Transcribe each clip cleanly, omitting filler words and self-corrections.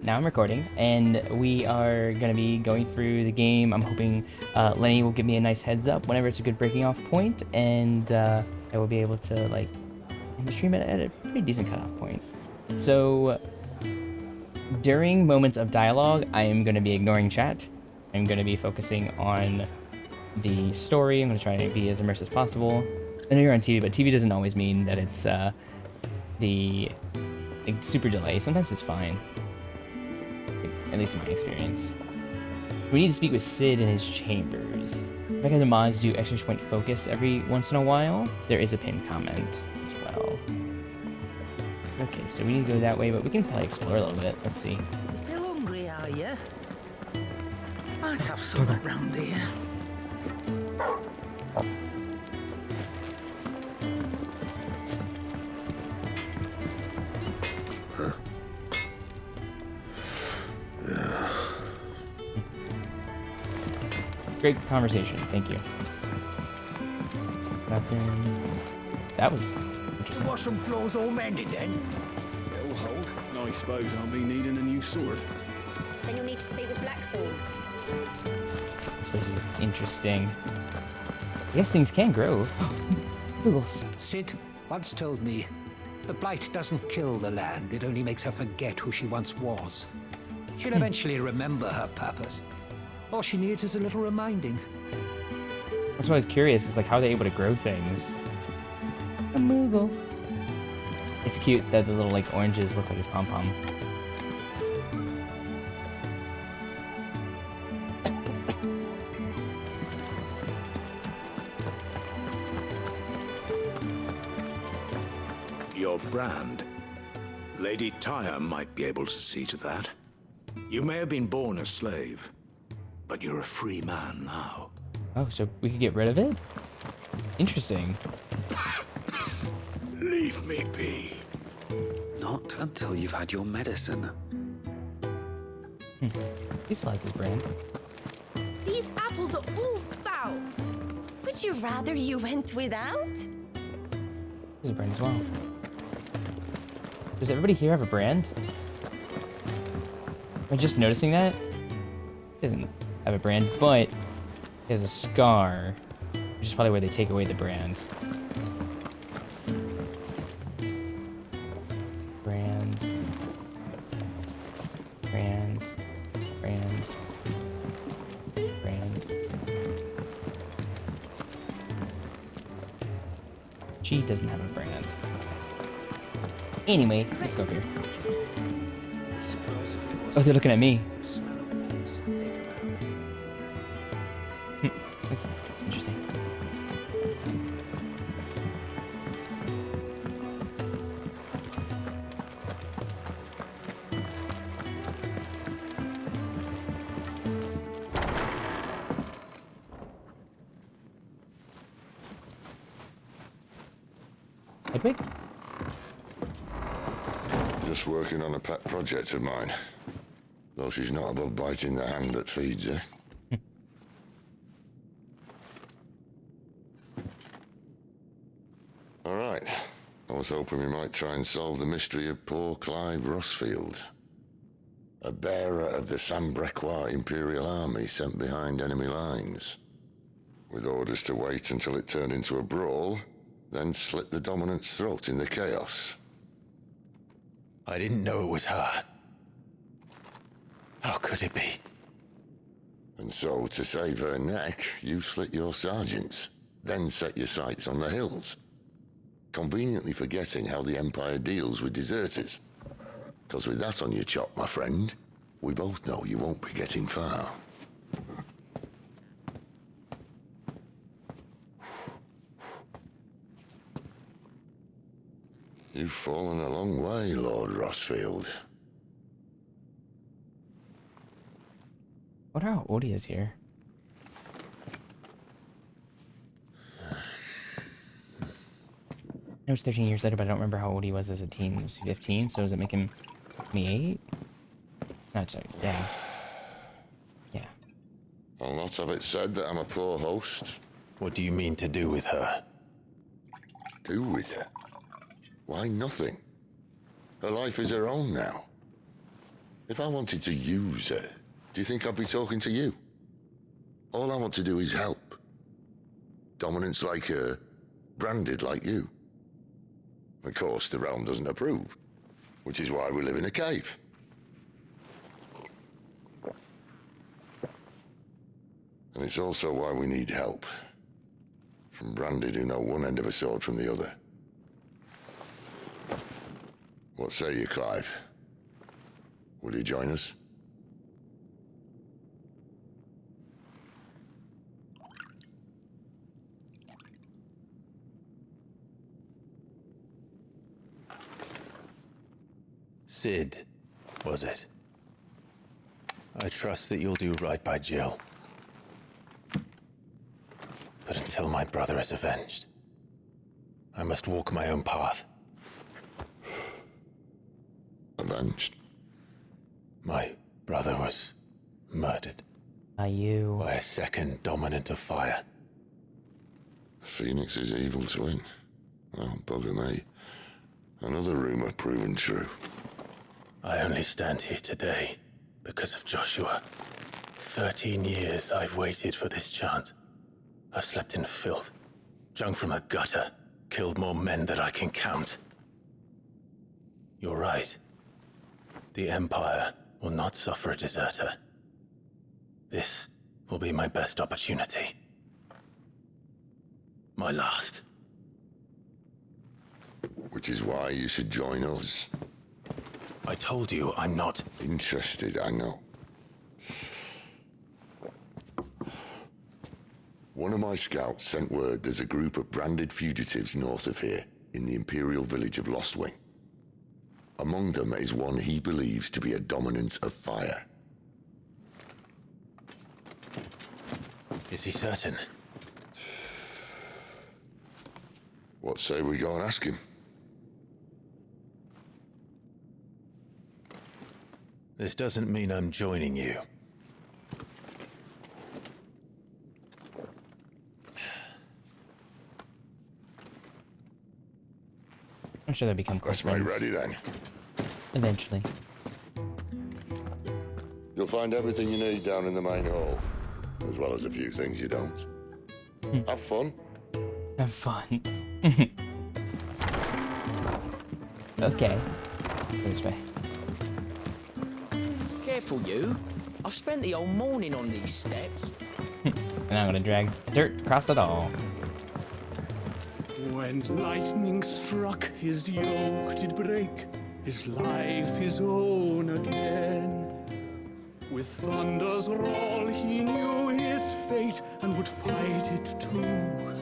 Now I'm recording, and we are going to be going through the game. I'm hoping Lenny will give me a nice heads up whenever it's a good breaking off point, and I will be able to, like, end the stream at a pretty decent cutoff point. So, during moments of dialogue, I am going to be ignoring chat. I'm going to be focusing on the story. I'm going to try to be as immersed as possible. I know you're on TV, but TV doesn't always mean that it's the like, super delay. Sometimes it's fine. At least in my experience. We need to speak with Sid in his chambers. If I the mods do exclamation point focus every once in a while, there is a pinned comment as well. Okay, so we need to go that way, but we can probably explore a little bit. Let's see. You're still hungry, are you? Might have something round here. Great conversation, thank you. Nothing. That was interesting. Washroom floors all mended then? It'll hold. I suppose I'll be needing a new sword. Then you'll need to speak with Blackthorn. This place is interesting. I guess things can grow. Googles. Sid once told me, the blight doesn't kill the land, it only makes her forget who she once was. She'll eventually remember her purpose. All she needs is a little reminding. That's why I was curious, is like how are they able to grow things? A Moogle. It's cute that the little like oranges look like his pom-pom. Your brand. Lady Tyre might be able to see to that. You may have been born a slave, but you're a free man now. Oh, so we could get rid of it? Interesting. Leave me be. Not until you've had your medicine. He still has his brand. These apples are all foul. Would you rather you went without? Here's a brand as well. Does everybody here have a brand? Am I just noticing that? He doesn't have a brand, but he has a scar, which is probably where they take away the brand. Brand. Brand. Brand. Brand. She doesn't have a brand. Anyway, let's go here. Oh, they're looking at me. That's interesting. Hedwig? Just working on a pet project of mine. Though she's not above biting the hand that feeds her. All right. I was hoping we might try and solve the mystery of poor Clive Rossfield. A bearer of the Sambrequois Imperial Army sent behind enemy lines. With orders to wait until it turned into a brawl, then slit the dominant's throat in the chaos. I didn't know it was her. How could it be? And so, to save her neck, you slit your sergeants, then set your sights on the hills. Conveniently forgetting how the Empire deals with deserters. Because with that on your chop, my friend, we both know you won't be getting far. You've fallen a long way, Lord Rossfield. Wonder how old he is here. I was 13 years later, but I don't remember how old he was as a teen. He was 15, so does it make him 28? No, sorry, yeah. Yeah. I'll not have it said that I'm a poor host. What do you mean to do with her? Do with her? Why, nothing. Her life is her own now. If I wanted to use her, do you think I'd be talking to you? All I want to do is help. Dominance like her, branded like you. Of course, the realm doesn't approve, which is why we live in a cave. And it's also why we need help. From branded who know one end of a sword from the other. What say you, Clive? Will you join us? Sid, was it? I trust that you'll do right by Jill. But until my brother is avenged, I must walk my own path. Avenged? My brother was murdered. By you. By a second dominant of fire. The Phoenix's evil twin. Oh, bugger me. Another rumor proven true. I only stand here today because of Joshua. 13 years I've waited for this chance. I've slept in filth, drunk from a gutter, killed more men than I can count. You're right. The Empire will not suffer a deserter. This will be my best opportunity. My last. Which is why you should join us. I told you I'm not Interested, I know. One of my scouts sent word there's a group of branded fugitives north of here, in the imperial village of Lostwing. Among them is one he believes to be a dominant of fire. Is he certain? What say we go and ask him? This doesn't mean I'm joining you. I'm sure they'll become close Let's make friends ready then. eventually. You'll find everything you need down in the main hall, as well as a few things you don't. Have fun. Have fun. Okay. This way. Careful, you. I've spent the whole morning on these steps. And I'm gonna drag dirt across it all. When lightning struck, his yoke did break, his life his own again. With thunder's roll, he knew his fate and would fight it to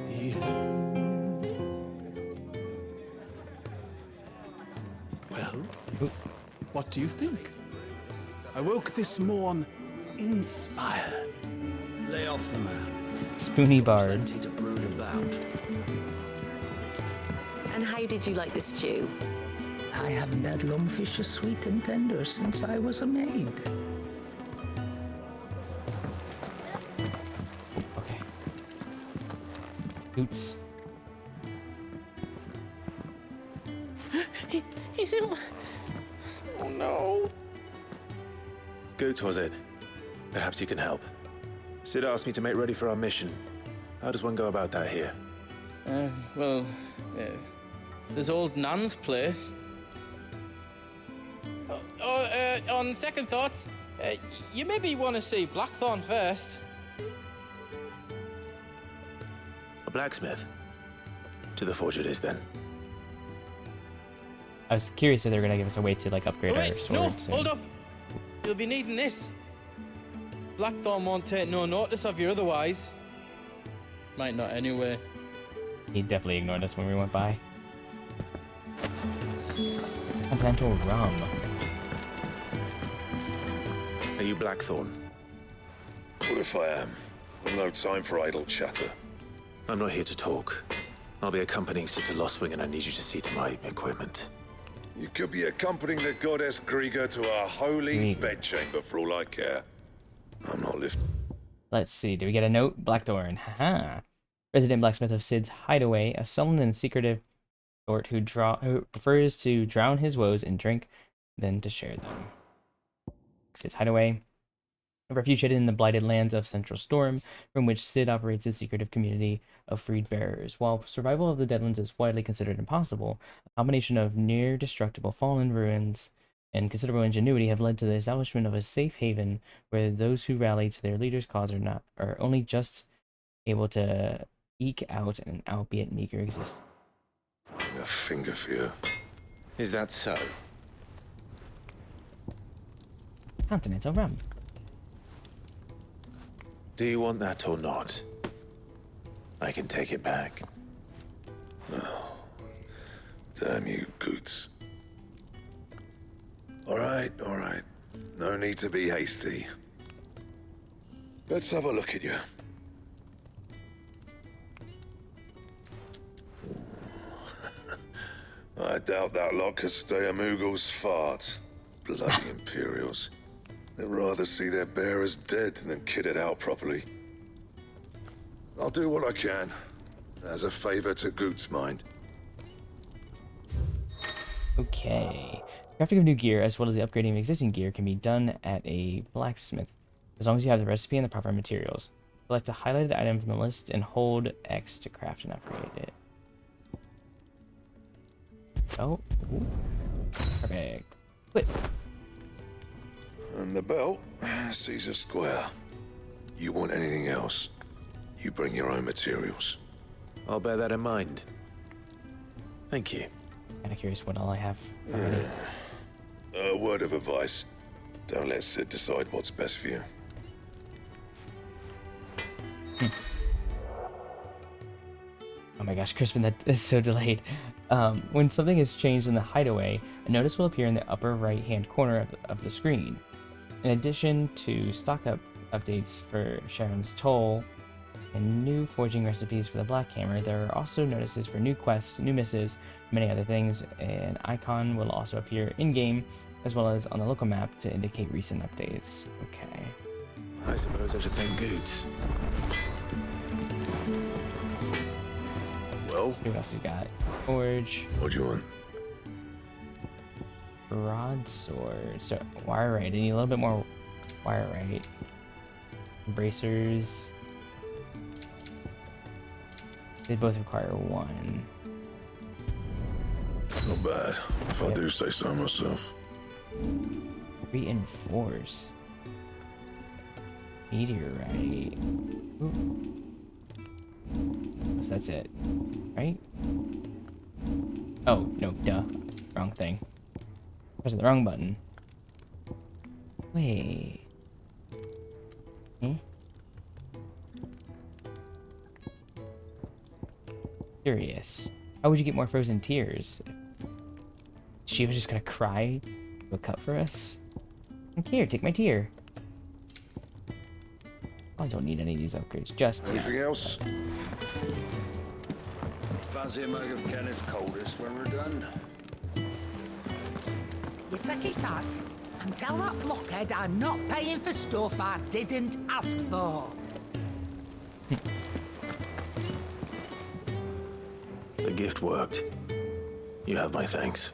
the end. Well, what do you think? I woke this morn inspired. Lay off the man. Spoony Bard. Plenty to brood about. And how did you like the stew? I haven't had lumpfish as sweet and tender since I was a maid. Okay. Boots. He's in... Oh no. Goots, was it? Perhaps you can help. Sid asked me to make ready for our mission. How does one go about that here? There's old Nan's place. On second thoughts, you maybe want to see Blackthorn first. A blacksmith? To the forge it is, then. I was curious if they were gonna give us a way to like upgrade our Wait, swords. no, hold up. You'll be needing this. Blackthorn won't take no notice of you otherwise. Might not anyway. He definitely ignored us when we went by. Continental rum. Are you Blackthorn? What if I am? I've no time for idle chatter. I'm not here to talk. I'll be accompanying Sid to Lostwing, and I need you to see to my equipment. You could be accompanying the goddess Grieger to our holy Grieger. bedchamber for all I care. I'm not lifting. Let's see. Do we get a note? Blackthorn. Haha. Resident blacksmith of Sid's hideaway, a sullen and secretive sort who prefers to drown his woes in drink than to share them. his hideaway. A refuge hidden in the blighted lands of Central Storm, from which Sid operates his secretive community of freed bearers. While survival of the Deadlands is widely considered impossible, a combination of near-destructible fallen ruins and considerable ingenuity have led to the establishment of a safe haven where those who rally to their leader's cause are only just able to eke out an albeit meager existence. A finger for you. Is that so? Continental rum. Do you want that or not? I can take it back. Oh, damn you, Goots. All right. No need to be hasty. Let's have a look at you. I doubt that lot could stay a Moogle's fart. Bloody Imperials. They'd rather see their bearers dead than kitted out properly. I'll do what I can, as a favor to Goot's mind. Okay. Crafting of new gear, as well as the upgrading of existing gear, can be done at a blacksmith, as long as you have the recipe and the proper materials. Select a highlighted item from the list and hold X to craft and upgrade it. Oh, ooh. Perfect. Quit. And the belt, Caesar Square. You want anything else, you bring your own materials. I'll bear that in mind. Thank you. Kinda curious what all I have. A word of advice. Don't let Sid decide what's best for you. Oh my gosh, Crispin, that is so delayed. When something is changed in the hideaway, a notice will appear in the upper right-hand corner of the screen. In addition to stock updates for Sharon's Toll and new forging recipes for the Black Hammer, there are also notices for new quests, new missives, many other things. An icon will also appear in-game, as well as on the local map to indicate recent updates. Okay. I suppose I should thank Goots. Well? What else he's got? Forge. What do you want? Broadsword. So, wire right. I need a little bit more wire right. Bracers. They both require one. Not bad, if I do say so myself. Reinforce. Meteorite. Ooh. So that's it, right? Oh, no, duh. Wrong thing. Pressing the wrong button. Wait. Eh? Curious. How would you get more frozen tears? She was just gonna cry a cup for us? Like, here, take my tear. I don't need any of these upgrades, just Anything else? Fancy a mug of Kenneth's coldest when we're done? You take it back and tell that blockhead I'm not paying for stuff I didn't ask for. The gift worked. You have my thanks.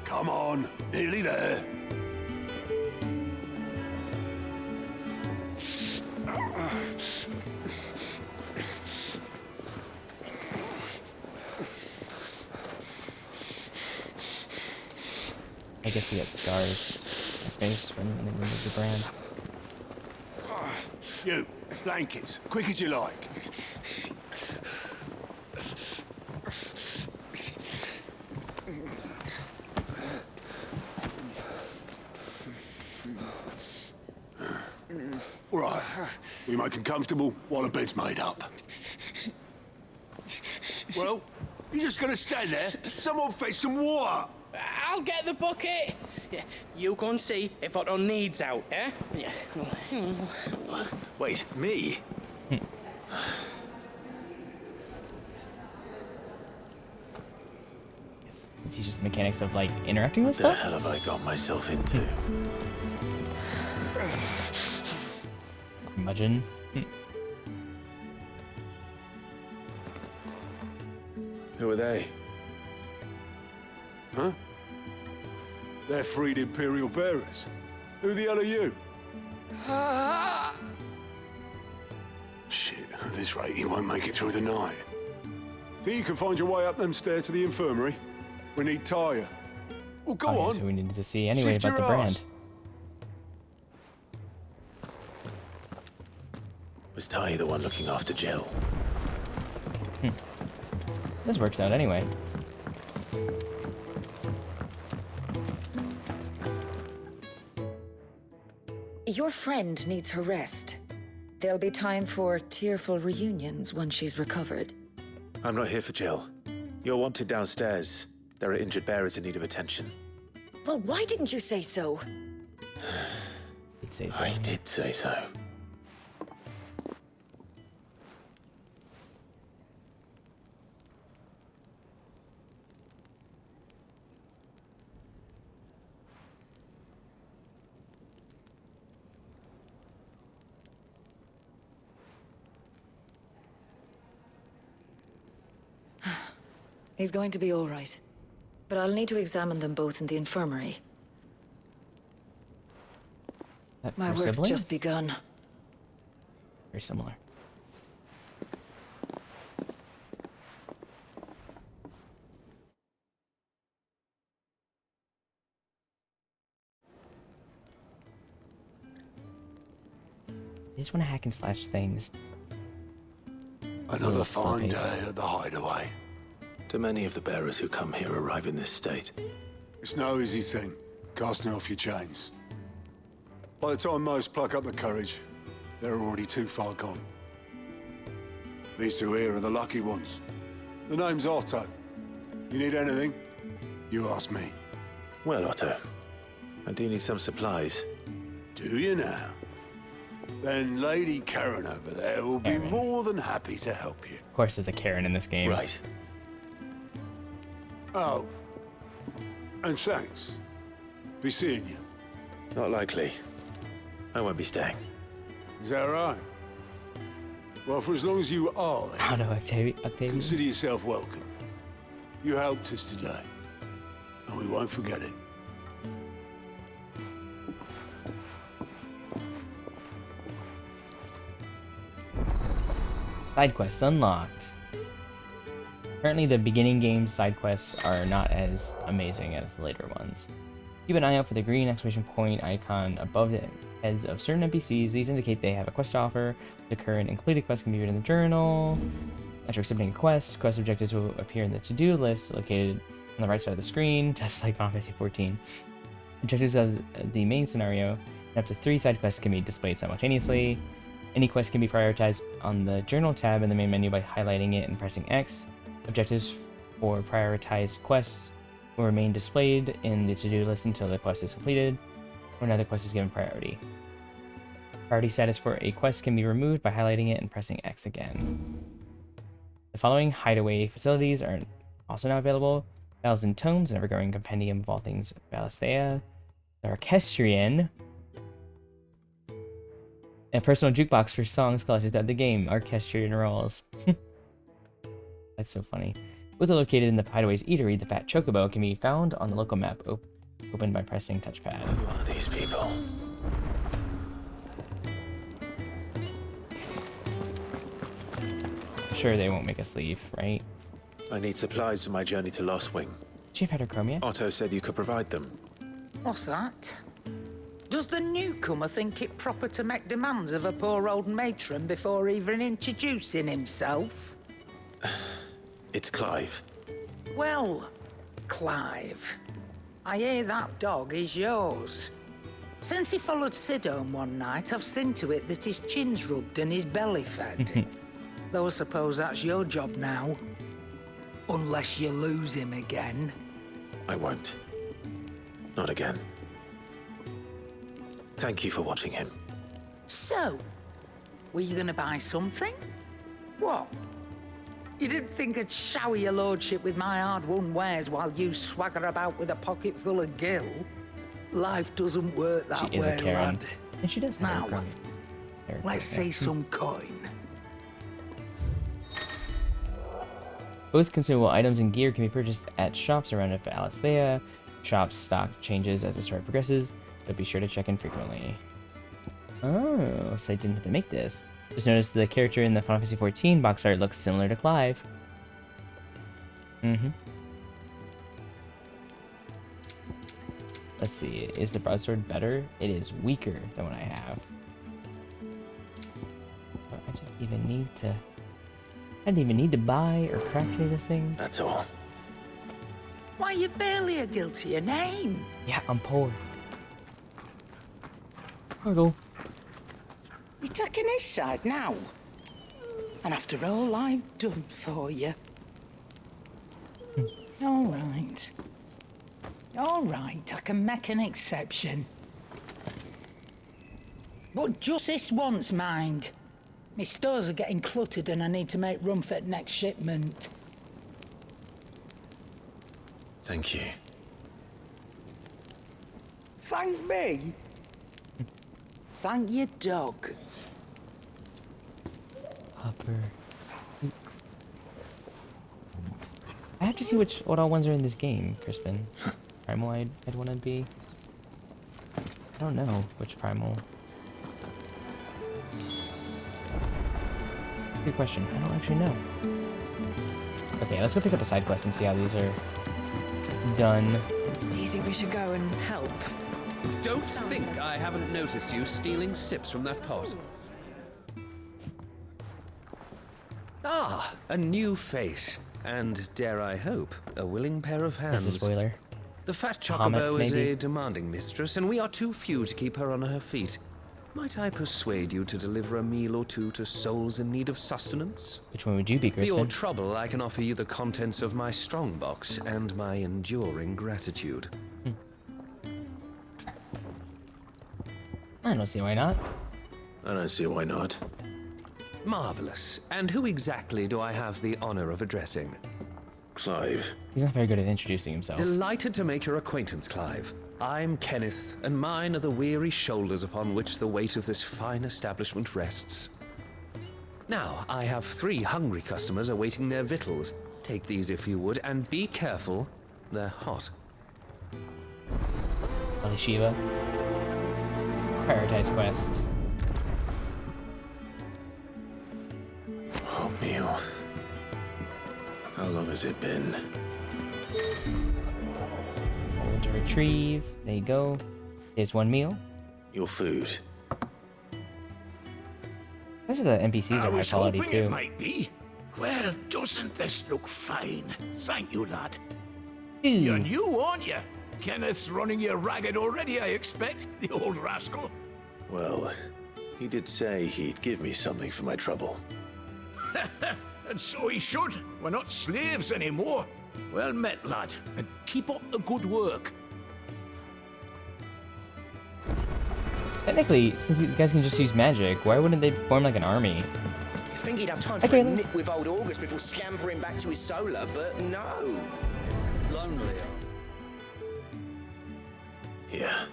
Come on, nearly there. I guess they get scars on their face from when they remove the brand. You, blankets, quick as you like. All right, we make 'em comfortable while the bed's made up. Well, you just gonna stand there? Someone fetch some water. I'll get the bucket. You go and see if Otto needs out, eh? Wait, me? Teaches the mechanics of like interacting with What the stuff. hell have I got myself into? Imagine. Who are they? Huh? They're freed Imperial bearers. Who the hell are you? Shit, at this rate, you won't make it through the night. Think you can find your way up them stairs to the infirmary? We need Tyre. Well, go Oh, on. that's who we needed to see anyway Shift about the your brand. arse. Was Ty the one looking after Jill? This works out anyway. Your friend needs her rest. There'll be time for tearful reunions once she's recovered. I'm not here for Jill. You're wanted downstairs. There are injured bearers in need of attention. Well, why didn't you say so? Did say so. I did say so. He's going to be all right. But I'll need to examine them both in the infirmary. That My her work's sibling? just begun. Very similar. I just want to hack and slash things. Another Little fine slow-paced. day at the hideaway. Do many of the bearers who come here arrive in this state? It's no easy thing, casting off your chains. By the time most pluck up the courage, they're already too far gone. These two here are the lucky ones. The name's Otto. You need anything? You ask me. Well, Otto, I do need some supplies. Do you now? Then Lady Karen over there will be Karen. more than happy to help you. Of course, there's a Karen in this game. Right. Oh. And thanks. Be seeing you. Not likely. I won't be staying. Is that right? Well, for as long as you are, Oh no, Octavian. consider yourself welcome. You helped us today, and we won't forget it. Side quests unlocked. Currently, the beginning game side quests are not as amazing as the later ones. Keep an eye out for the green exclamation point icon above the heads of certain NPCs. These indicate they have a quest to offer. The current and completed quest can be viewed in the journal. After accepting a quest, quest objectives will appear in the to-do list located on the right side of the screen, just like Final Fantasy XIV. Objectives of the main scenario and up to 3 side quests can be displayed simultaneously. Any quest can be prioritized on the Journal tab in the main menu by highlighting it and pressing X. Objectives for prioritized quests will remain displayed in the to-do list until the quest is completed, or another quest is given priority. Priority status for a quest can be removed by highlighting it and pressing X again. The following hideaway facilities are also now available: Thousand Tomes, an ever-growing compendium of all things Valisthea, the Orchestrion, a personal jukebox for songs collected throughout the game, Orchestrion rolls. That's so funny. Both are located in the Hideaway's Eatery. The Fat Chocobo can be found on the local map, opened by pressing touchpad. Who are these people? I'm sure they won't make us leave, right? I need supplies for my journey to Lostwing. Chief Heterochrome yet? Otto said you could provide them. What's that? Does the newcomer think it proper to make demands of a poor old matron before even introducing himself? It's Clive. Well, Clive, I hear that dog is yours. Since he followed Sid home one night, I've seen to it that his chin's rubbed and his belly fed. Though I suppose that's your job now. Unless you lose him again. I won't. Not again. Thank you for watching him. So, were you gonna buy something? What? You didn't think I'd shower your lordship with my hard-won wares while you swagger about with a pocket full of gil? Life doesn't work that She is a way, Karen. lad. And she does have Now, a great character, let's yeah. see some coin. Both consumable items and gear can be purchased at shops around Valisthea. shop's stock changes as the story progresses, so be sure to check in frequently. Oh, so I didn't have to make this. Just noticed the character in the Final Fantasy XIV box art looks similar to Clive. Mm-hmm. Let's see, is the broadsword better? It is weaker than what I have. But I didn't even need to buy or craft any of this thing. That's all. Why, you've barely a guilty a name. Yeah, I'm poor. There we go. You're taking his side now. And after all I've done for you. All right. All right, I can make an exception. But just this once, mind. My stores are getting cluttered and I need to make room for the next shipment. Thank you. Thank me? Thank your dog. Hopper. I have to see what all ones are in this game, Crispin. Primal I'd want to be. I don't know which primal. Good question. I don't actually know. Okay, let's go pick up a side quest and see how these are done. Do you think we should go and help? Don't think I haven't noticed you stealing sips from that pot. Ah, a new face. And, dare I hope, a willing pair of hands. That's a spoiler. The fat Bahamut, chocobo is maybe? a demanding mistress, and we are too few to keep her on her feet. Might I persuade you to deliver a meal or two to souls in need of sustenance? Which one would you be, For your Crispin? trouble, I can offer you the contents of my strongbox and my enduring gratitude. I don't see why not. I don't see why not. Marvelous. And who exactly do I have the honor of addressing? Clive. He's not very good at introducing himself. Delighted to make your acquaintance, Clive. I'm Kenneth, and mine are the weary shoulders upon which the weight of this fine establishment rests. Now, I have 3 hungry customers awaiting their victuals. Take these if you would, and be careful, they're hot. Holy Shiva. Prioritize quest. Oh, meal. How long has it been? Hold to retrieve. There you go. Here's 1 meal. Your food. Those are the NPCs are high quality hoping too. it might be. Well, doesn't this look fine? Thank you, lad. You're new, aren't you? Kenneth's running you ragged already, I expect, the old rascal. Well, he did say he'd give me something for my trouble. And so he should. We're not slaves anymore. Well met, lad, and keep up the good work. Technically, since these guys can just use magic, why wouldn't they form like an army? You think he'd have time for a nip with old August before scampering back to his solar, but no. Lonely. Yeah.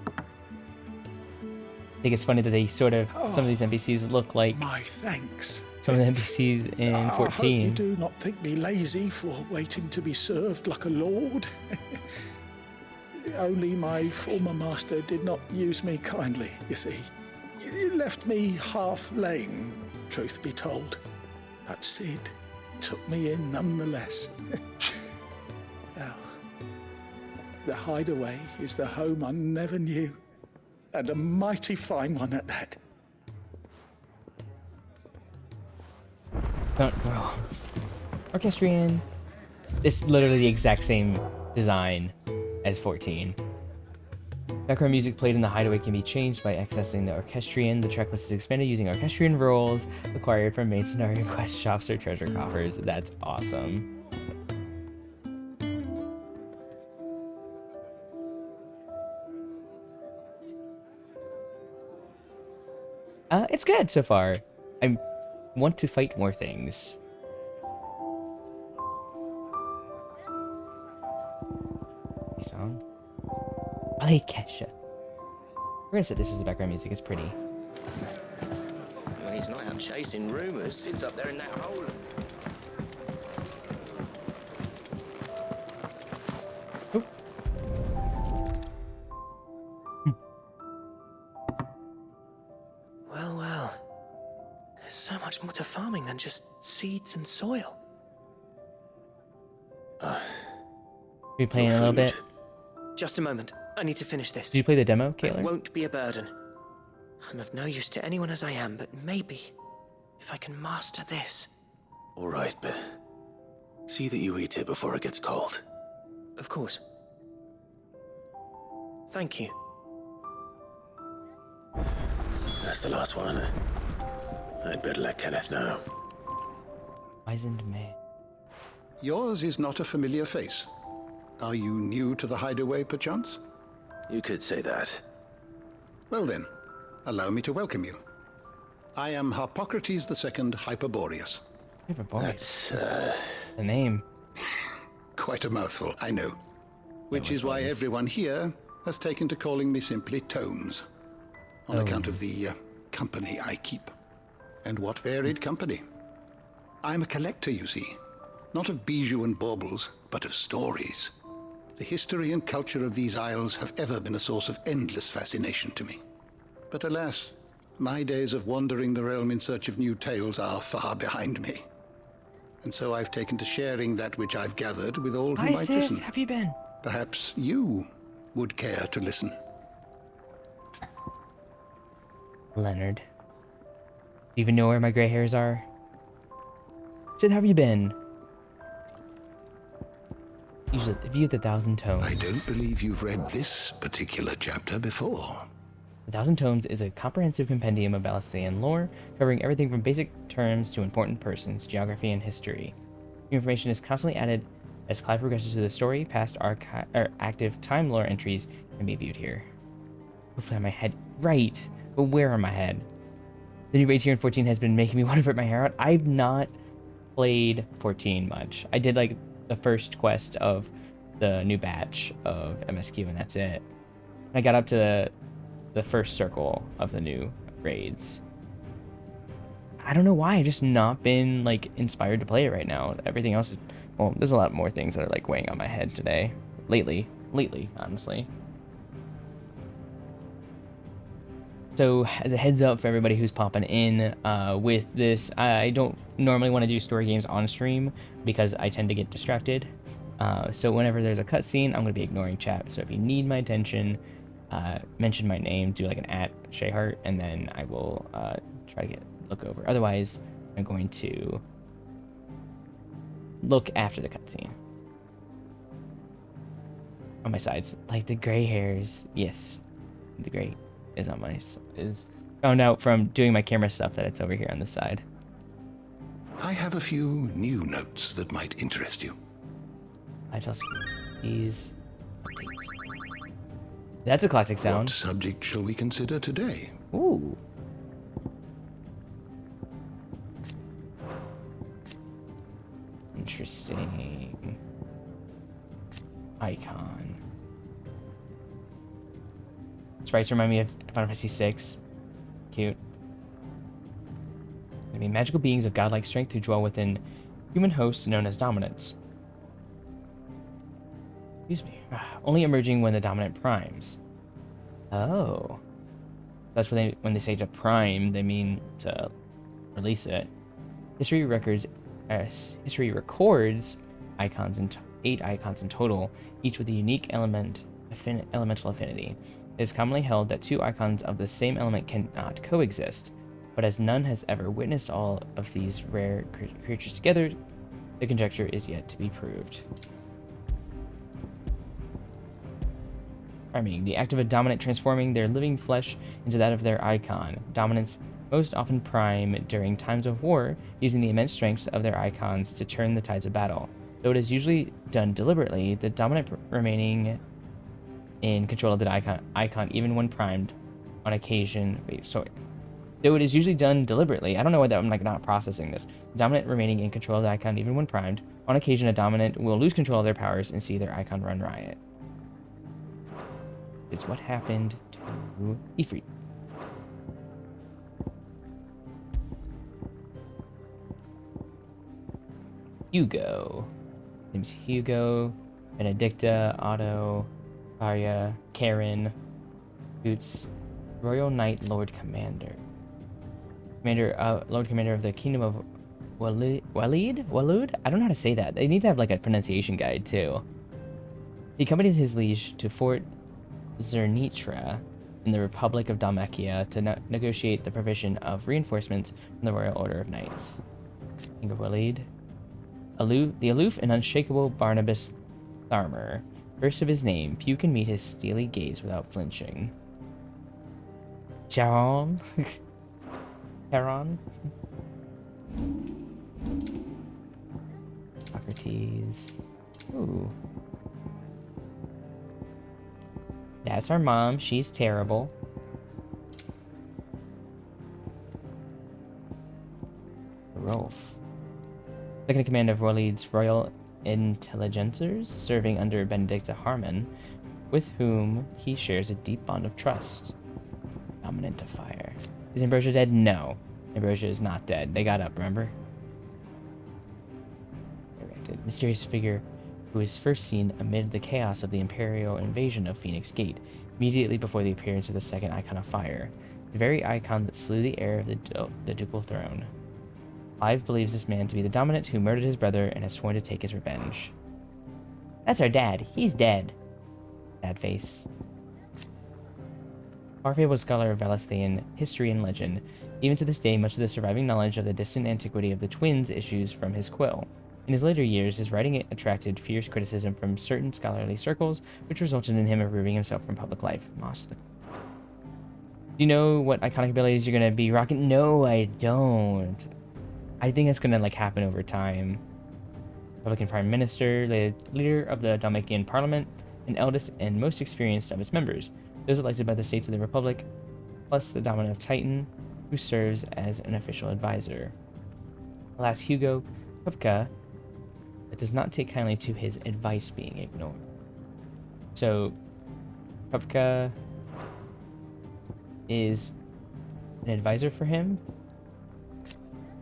I think it's funny that they sort of, some of these NPCs look like My thanks. some of the NPCs in I hope 14. you do not think me lazy for waiting to be served like a lord. Only my former master did not use me kindly, you see. He left me half lame, truth be told. But Sid took me in nonetheless. Well, the hideaway is the home I never knew, and a mighty fine one at that. Don't grow. Orchestrion. It's literally the exact same design as 14. Background music played in the hideaway can be changed by accessing the Orchestrion. The track list is expanded using Orchestrion roles acquired from main scenario quest shops or treasure coffers. That's awesome. It's good so far. I want to fight more things. Song. Play Kesha. We're gonna set this as the background music. It's pretty. When he's not out chasing rumors, sits up there in that hole. much more to farming than just seeds and soil. Be playing a little bit. Just a moment. I need to finish this. Did you play the demo, I Caitlin? won't be a burden. I'm of no use to anyone as I am, but maybe if I can master this. All right, but see that you eat it before it gets cold. Of course. Thank you. That's the last one. I'd better let Kenneth know. Wizened man. Yours is not a familiar face. Are you new to the hideaway, perchance? You could say that. Well then, allow me to welcome you. I am Harpocrates II Hyperboreus. Hyperboreus? That's, the name. Quite a mouthful, I know. Which is why everyone here has taken to calling me simply Tomes, on account of the company I keep. And what varied company. I'm a collector, you see. Not of bijou and baubles, but of stories. The history and culture of these isles have ever been a source of endless fascination to me. But alas, my days of wandering the realm in search of new tales are far behind me. And so I've taken to sharing that which I've gathered with all who Hi, might Sid. listen. Have you been? Perhaps you would care to listen. Leonard. Do you even know where my gray hairs are? Sid, how have you been? Usually, View of the Thousand Tomes. I don't believe you've read this particular chapter before. The Thousand Tomes is a comprehensive compendium of Balastian lore, covering everything from basic terms to important persons, geography, and history. New information is constantly added as Clive progresses through the story. Past active time lore entries can be viewed here. Hopefully I have my head right, but where on my head? The new raid here in 14 has been making me want to rip my hair out. I've not played 14 much. I did like the first quest of the new batch of MSQ, and that's it. I got up to the first circle of the new raids. I don't know why. I've just not been like inspired to play it right now. Everything else is, well, there's a lot more things that are like weighing on my head today. Lately, honestly. So as a heads up for everybody who's popping in with this, I don't normally want to do story games on stream because I tend to get distracted. So whenever there's a cutscene, I'm going to be ignoring chat. So if you need my attention, mention my name, do like an @ShayHart, and then I will try to look over. Otherwise, I'm going to look after the cutscene. On my sides, like the gray hairs, yes, the gray is on my is found out from doing my camera stuff that it's over here on the side. I have a few new notes that might interest you. I just these. That's a classic sound. What subject shall we consider today? Ooh. Interesting. Icon. Sprites remind me of Final Fantasy VI. Cute. I mean, magical beings of godlike strength who dwell within human hosts known as dominants. Excuse me. Only emerging when the dominant primes. Oh. That's when they say to prime, they mean to release it. History records icons in 8 icons in total, each with a unique elemental affinity. It is commonly held that 2 icons of the same element cannot coexist, but as none has ever witnessed all of these rare creatures together, the conjecture is yet to be proved. Priming, the act of a dominant transforming their living flesh into that of their icon. Dominants most often prime during times of war, using the immense strength of their icons to turn the tides of battle. Though it is usually done deliberately, the dominant remaining in control of the icon even when primed on occasion. Though it is usually done deliberately, I don't know why I'm like not processing this. The dominant remaining in control of the icon even when primed. On occasion, a dominant will lose control of their powers and see their icon run riot. Is what happened to Ifrit. Hugo. Name's Hugo, Benedicta, Otto, Arya, Karen, Boots, Royal Knight Lord Commander. Lord Commander of the Kingdom of Walud? I don't know how to say that. They need to have like a pronunciation guide too. He accompanied his liege to Fort Zernitra in the Republic of Dalmatia to negotiate the provision of reinforcements from the Royal Order of Knights. King of Walid. The aloof and unshakable Barnabas Tharmer. First of his name, few can meet his steely gaze without flinching. Charon? Charon? Socrates. Ooh. That's our mom. She's terrible. Rolf. Second in command of Walid's Royal Intelligencers, serving under Benedicta Harmon, with whom he shares a deep bond of trust. Dominant of fire. Is Ambrosia dead? No. Ambrosia is not dead. They got up, remember? Erected. Mysterious figure who is first seen amid the chaos of the Imperial invasion of Phoenix Gate, immediately before the appearance of the second icon of fire, the very icon that slew the heir of the ducal throne. Clive believes this man to be the Dominant who murdered his brother and has sworn to take his revenge. That's our dad. He's dead. Sad face. Far-fabled scholar of Valesthian history and legend, even to this day much of the surviving knowledge of the distant antiquity of the twins issues from his quill. In his later years, his writing attracted fierce criticism from certain scholarly circles, which resulted in him removing himself from public life. Moss. Do you know what iconic abilities you're going to be rocking? No, I don't. I think it's going to like happen over time. Republican Prime Minister, the leader of the Dalmatian Parliament, and eldest and most experienced of its members, those elected by the States of the Republic, plus the Dominant of Titan, who serves as an official advisor. Alas, Hugo Kupka that does not take kindly to his advice being ignored. So, Kupka is an advisor for him,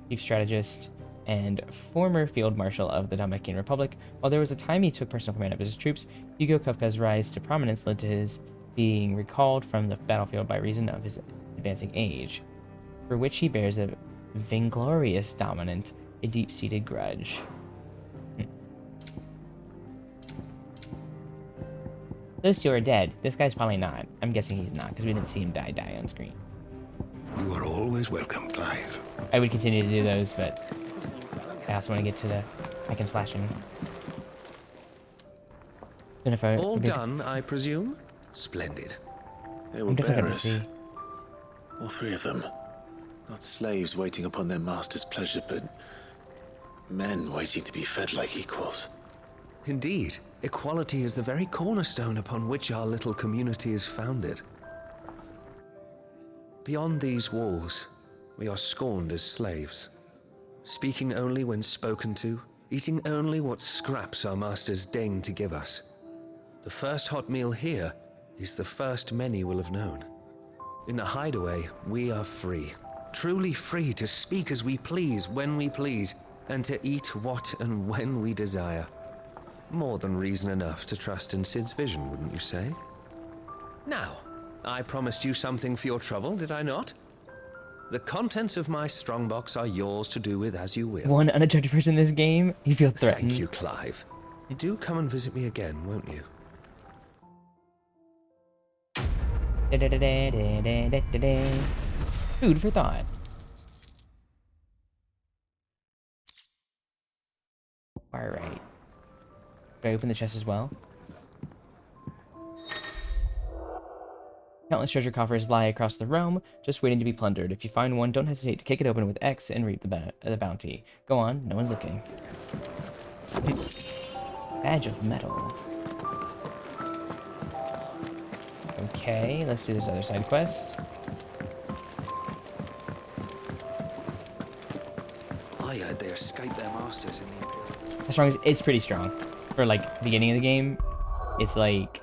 chief strategist, and former field marshal of the Dalmatian Republic. While there was a time he took personal command of his troops, Hugo Kupka's rise to prominence led to his being recalled from the battlefield by reason of his advancing age, for which he bears a vainglorious Dominant, a deep-seated grudge. Those two are dead. This guy's probably not. I'm guessing he's not, because we didn't see him die on screen. You are always welcome, Clive. I would continue to do those, but I also want to get to the hack and slashing. All done, I presume? Splendid. They were bearers. All three of them. Not slaves waiting upon their master's pleasure, but men waiting to be fed like equals. Indeed. Equality is the very cornerstone upon which our little community is founded. Beyond these walls, we are scorned as slaves, speaking only when spoken to, eating only what scraps our masters deign to give us. The first hot meal here is the first many will have known. In the hideaway, we are free, truly free to speak as we please, when we please, and to eat what and when we desire. More than reason enough to trust in Sid's vision, wouldn't you say? Now, I promised you something for your trouble, did I not? The contents of my strongbox are yours to do with as you will. One unattractive person in this game, you feel threatened. Thank you, Clive. Do come and visit me again, won't you? Food for thought. Alright. Do I open the chest as well? Countless treasure coffers lie across the realm, just waiting to be plundered. If you find one, don't hesitate to kick it open with X and reap the bounty. Go on, no one's looking. Badge of metal. Okay, let's do this other side quest. I heard they escaped their masters in the Imperial. How strong is it's pretty strong. For like beginning of the game, it's like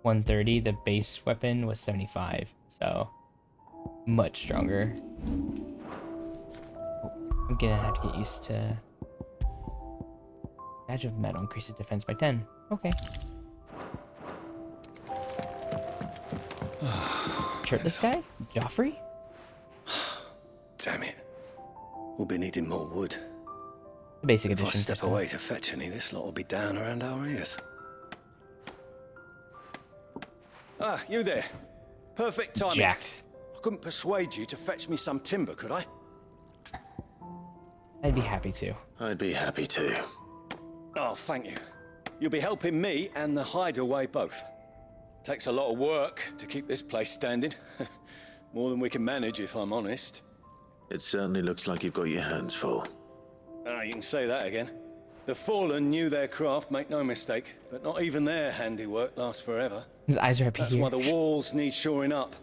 130. The base weapon was 75, so much stronger. I'm gonna have to get used to badge of metal increases defense by 10. Okay. Shirtless guy? Joffrey? Damn it. We'll be needing more wood. The basic If I edition. step away to fetch any, this lot will be down around our ears. Ah, you there. Perfect timing. Jacked. I couldn't persuade you to fetch me some timber, could I? I'd be happy to. I'd be happy to. Oh, thank you. You'll be helping me and the hideaway both. Takes a lot of work to keep this place standing. More than we can manage, if I'm honest. It certainly looks like you've got your hands full. Ah, you can say that again. The Fallen knew their craft, make no mistake, but not even their handiwork lasts forever. His eyes are happy That's here. why the walls need shoring up.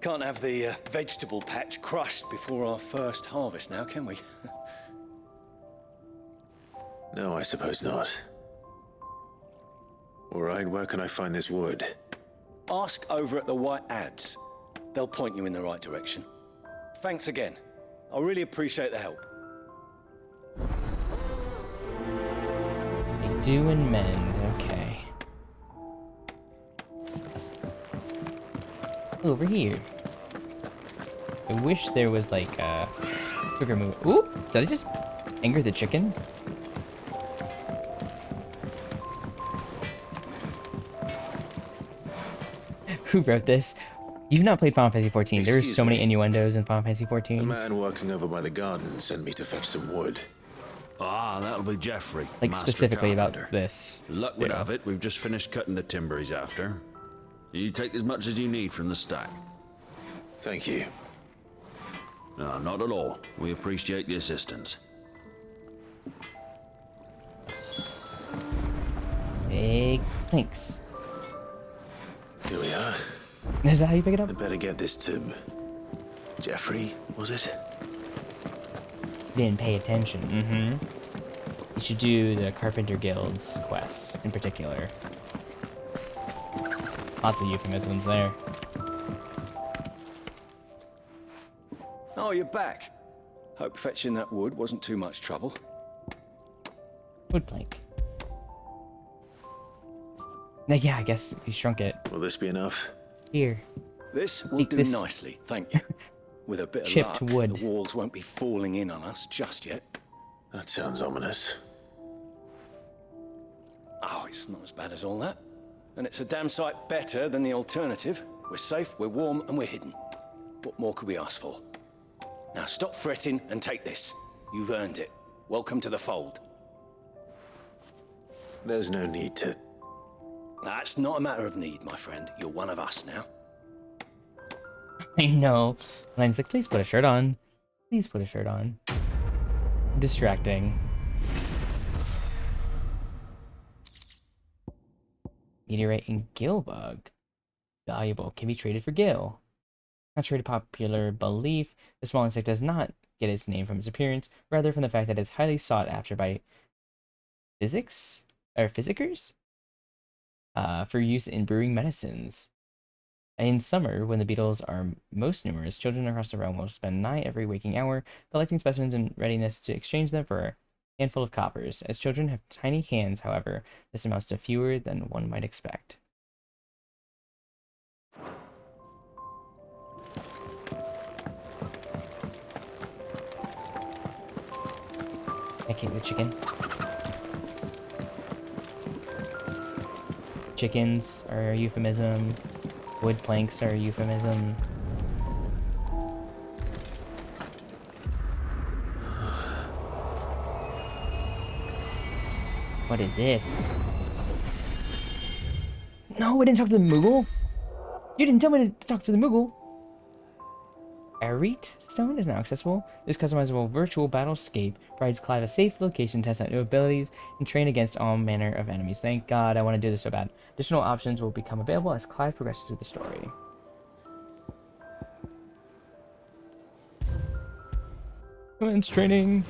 Can't have the vegetable patch crushed before our first harvest now, can we? No, I suppose not. All right, where can I find this wood? Ask over at the White Ads. They'll point you in the right direction. Thanks again. I really appreciate the help. They do and mend. Okay. Over here. I wish there was like a quicker move. Ooh! Did I just anger the chicken? Who wrote this? You've not played Final Fantasy XIV. There are so many innuendos in Final Fantasy The XIV. man working over by the garden sent me to fetch some wood. Ah, that'll be Jeffrey. Like master specifically carpenter. about this. Luck would Yeah. have it, we've just finished cutting the timber he's after. You take as much as you need from the stack. Thank you. No, not at all. We appreciate the assistance. Big thanks. Here we are. Is that how you pick it up? I better get this to Jeffrey, was it? Didn't pay attention. Mm-hmm. You should do the Carpenter Guild's quests in particular. Lots of euphemisms there. Oh, you're back. Hope fetching that wood wasn't too much trouble. Wood plank. Now, yeah, I guess he shrunk it. Will this be enough? Here. This will Take do this. nicely, thank you. With a bit of Chipped luck, wood. the walls won't be falling in on us just yet. That sounds ominous. Oh, it's not as bad as all that. And it's a damn sight better than the alternative. We're safe, we're warm, and we're hidden. What more could we ask for? Now stop fretting and take this. You've earned it. Welcome to the fold. There's no need to... That's not a matter of need, my friend. You're one of us now. I know. Elaine's like, please put a shirt on. Please put a shirt on. Distracting. Meteorite and gill bug. Valuable. Can be traded for gill. Contrary to popular belief, the small insect does not get its name from its appearance, rather from the fact that it's highly sought after by physicers for use in brewing medicines. In summer, when the beetles are most numerous, children across the realm will spend nigh every waking hour collecting specimens in readiness to exchange them for a handful of coppers. As children have tiny hands, however, this amounts to fewer than one might expect. I kick the chicken. Chickens are a euphemism. Wood planks are a euphemism. What is this? No, I didn't talk to the Moogle. You didn't tell me to talk to the Moogle. Arete Stone is now accessible. This customizable virtual battlescape provides Clive a safe location to test out new abilities and train against all manner of enemies. Thank God, I want to do this so bad. Additional options will become available as Clive progresses through the story. Commence training.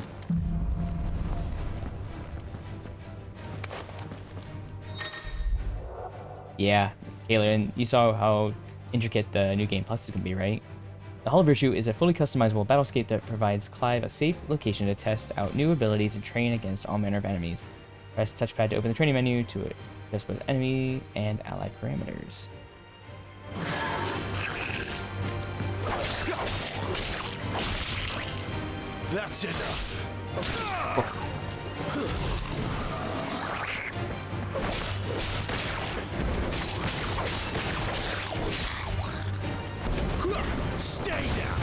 Yeah, Kayla, and you saw how intricate the new game plus is going to be, right? The Hall of Virtue is a fully customizable battlescape that provides Clive a safe location to test out new abilities and train against all manner of enemies. Press touchpad to open the training menu to adjust both enemy and ally parameters. That's enough. Stay down.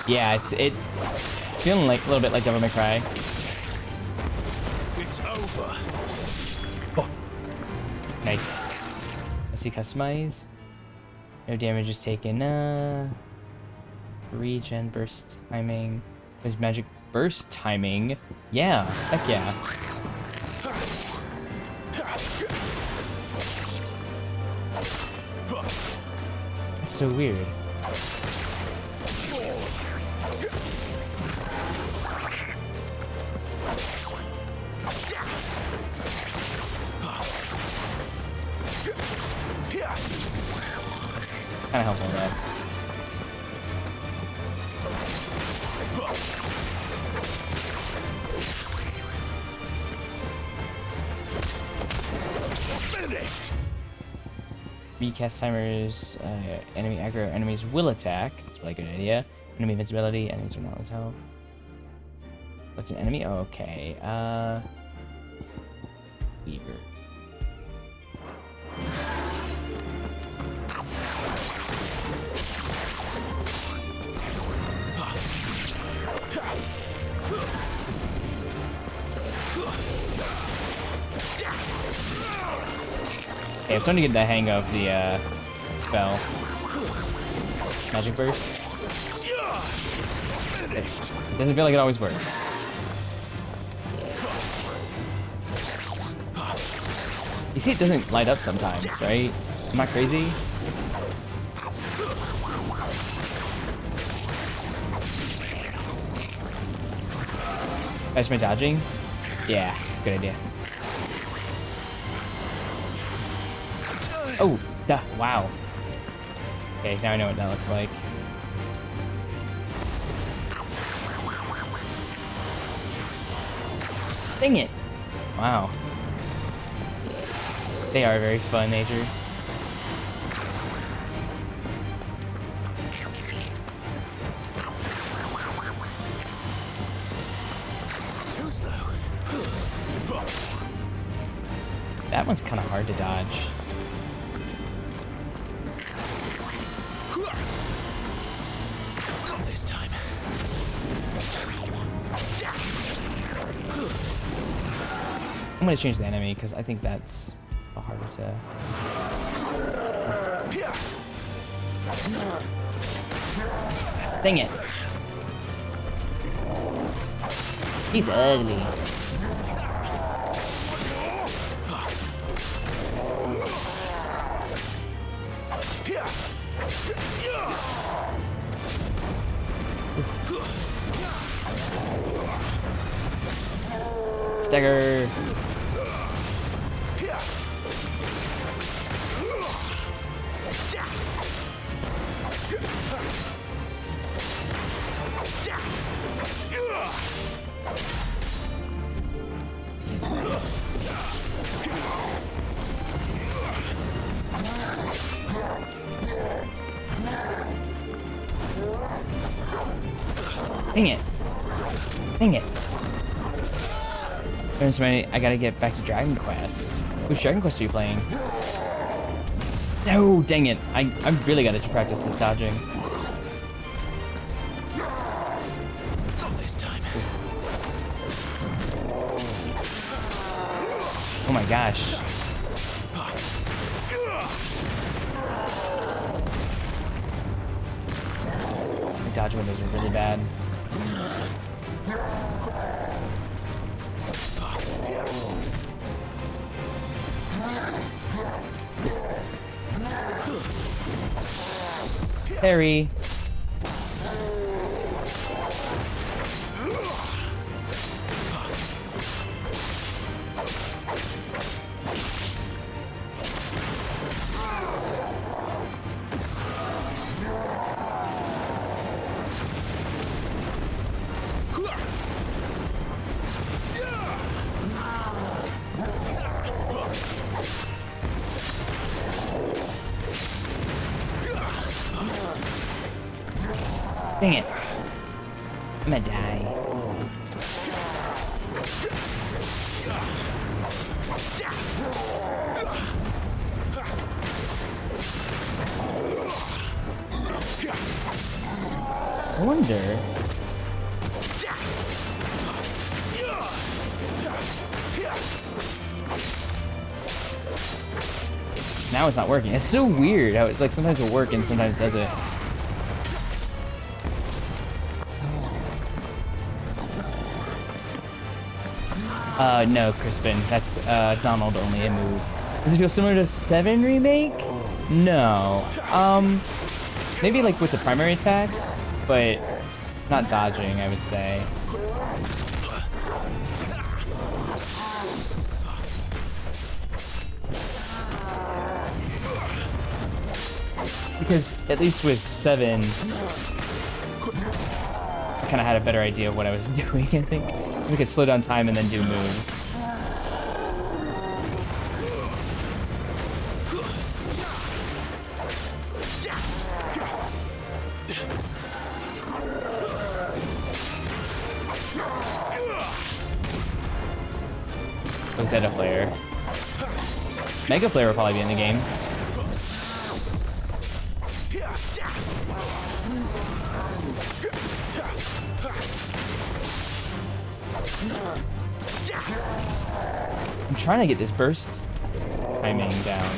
Yeah, it's feeling like a little bit like Devil May Cry. It's over. Oh. Nice. Let's see, customize. No damage is taken. Regen, burst timing. There's magic burst timing. Yeah, heck yeah. That's so weird. Kind of helpful that. Finished. Recast timers, enemy aggro, enemies will attack. That's probably a good idea. Enemy invincibility, enemies will not lose health. That's an enemy? Oh, okay. Weaver. Okay, I'm starting to get the hang of the spell. Magic burst. It doesn't feel like it always works. You see, it doesn't light up sometimes, right? I'm not crazy. That's my dodging? Yeah, good idea. Oh, duh, wow. Okay, now I know what that looks like. Dang it! Wow. They are very fun, nature. Too slow. That one's kind of hard to dodge. Not this time. I'm gonna change the enemy because I think that's harder to. Dang it! He's ugly. Stagger. Dang it. Dang it. I gotta get back to Dragon Quest. Which Dragon Quest are you playing? No, dang it. I really gotta practice this dodging. Not this time. Oh my gosh. My dodge windows are really bad. Harry. Dang it. I'm gonna die. I wonder. Now it's not working. It's so weird how it's like sometimes it'll work and sometimes doesn't. No, Crispin. That's Donald only a move. Does it feel similar to 7 Remake? No. Maybe like with the primary attacks, but not dodging, I would say. Because at least with 7, I kind of had a better idea of what I was doing, I think. We could slow down time and then do moves. Rosetta Flare. Mega Flare will probably be in the game. I'm trying to get this burst timing down.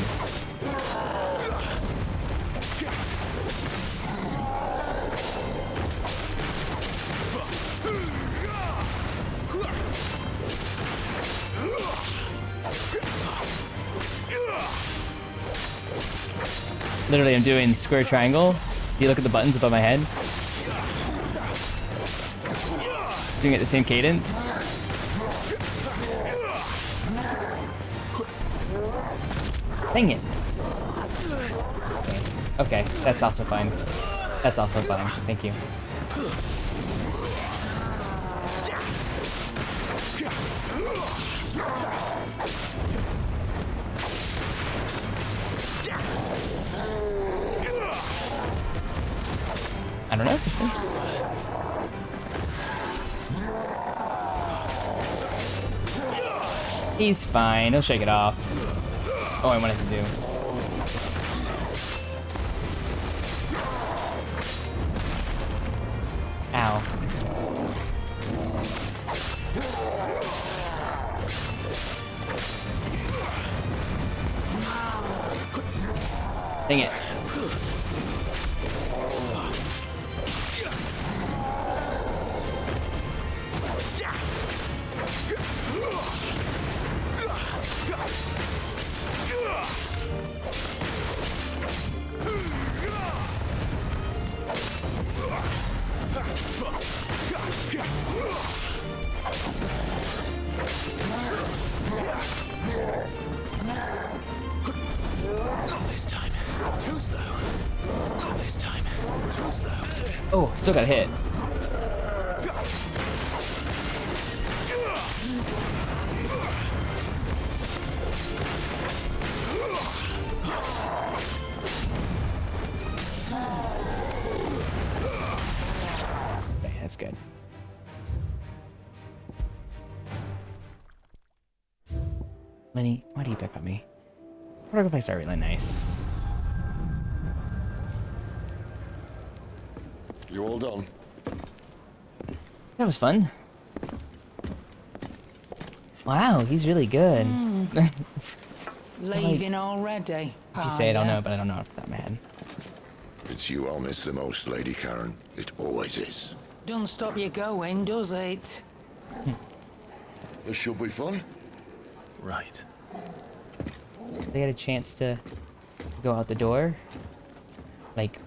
Literally, I'm doing square triangle. Do you look at the buttons above my head? Doing it at the same cadence. Dang it. Okay, that's also fine. That's also fine. Thank you. I don't know, Kristen. He's fine. He'll shake it off. Oh, I wanted to do. Ow. Dang it. Oh, still got a hit. Okay, that's good. Lenny, why do you pick on me? What if I start really nice? You all done? That was fun. Wow, he's really good. Leaving already? If you say it, I'll know, but I don't know off the top of my head. It's you I'll miss the most, Lady Karen. It always is. Don't stop you going, does it? This should be fun. Right. They had a chance to go out the door. Like,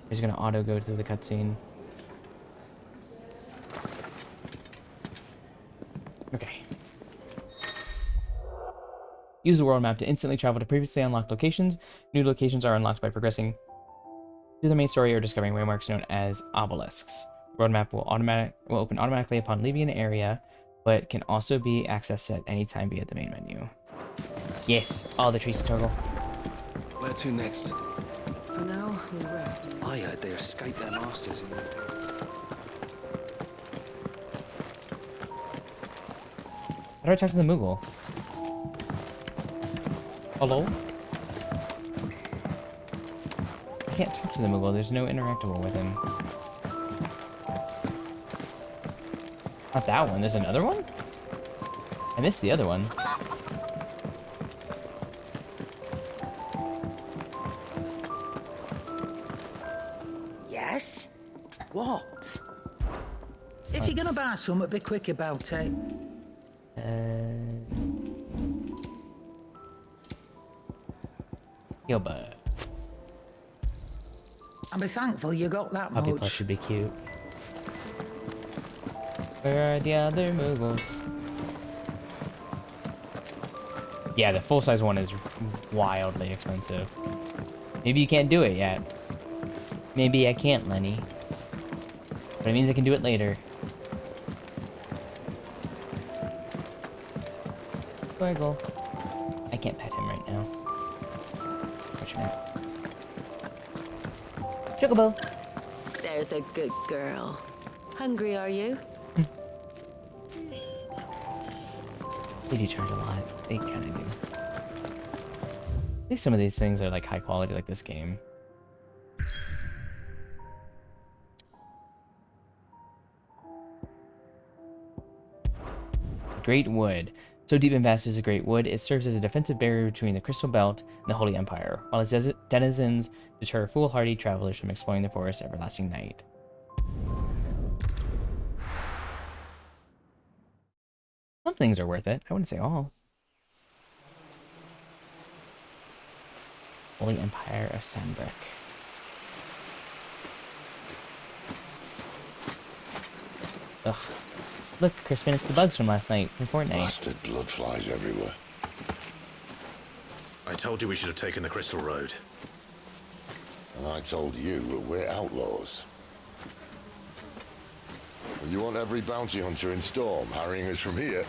he's gonna auto go through the cutscene. Okay. Use the world map to instantly travel to previously unlocked locations. New locations are unlocked by progressing through the main story or discovering waymarks known as obelisks. The world map will open automatically upon leaving an area, but can also be accessed at any time via the main menu. Yes, all the trees to toggle. Where to next? For now, we rest. I heard they escaped their masters in the... How do I talk to the Moogle? Hello? I can't talk to the Moogle. There's no interactable with him. Not that one. There's another one? I missed the other one. Yes? What? If you're gonna buy something, be quick about it. Gilbert. I'll be thankful you got that Puppy much. Plus should be cute. Where are the other Moogles? Yeah, the full-size one is wildly expensive. Maybe you can't do it yet. Maybe I can't, Lenny. But it means I can do it later. Squiggle. I can't pet him right now. Chocobo. There's a good girl. Hungry, are you? They do charge a lot. They kind of do. At least some of these things are like high quality, like this game. Great Wood. So deep and vast is the Great Wood, it serves as a defensive barrier between the Crystal Belt and the Holy Empire, while its denizens deter foolhardy travelers from exploring the forest's everlasting night. Some things are worth it. I wouldn't say all. Holy Empire of Sandbreck. Ugh. Look, Crispin, it's the bugs from last night, from Fortnite. Blasted blood flies everywhere. I told you we should have taken the Crystal Road. And I told you that we're outlaws. Well, you want every bounty hunter in Storm harrying us from here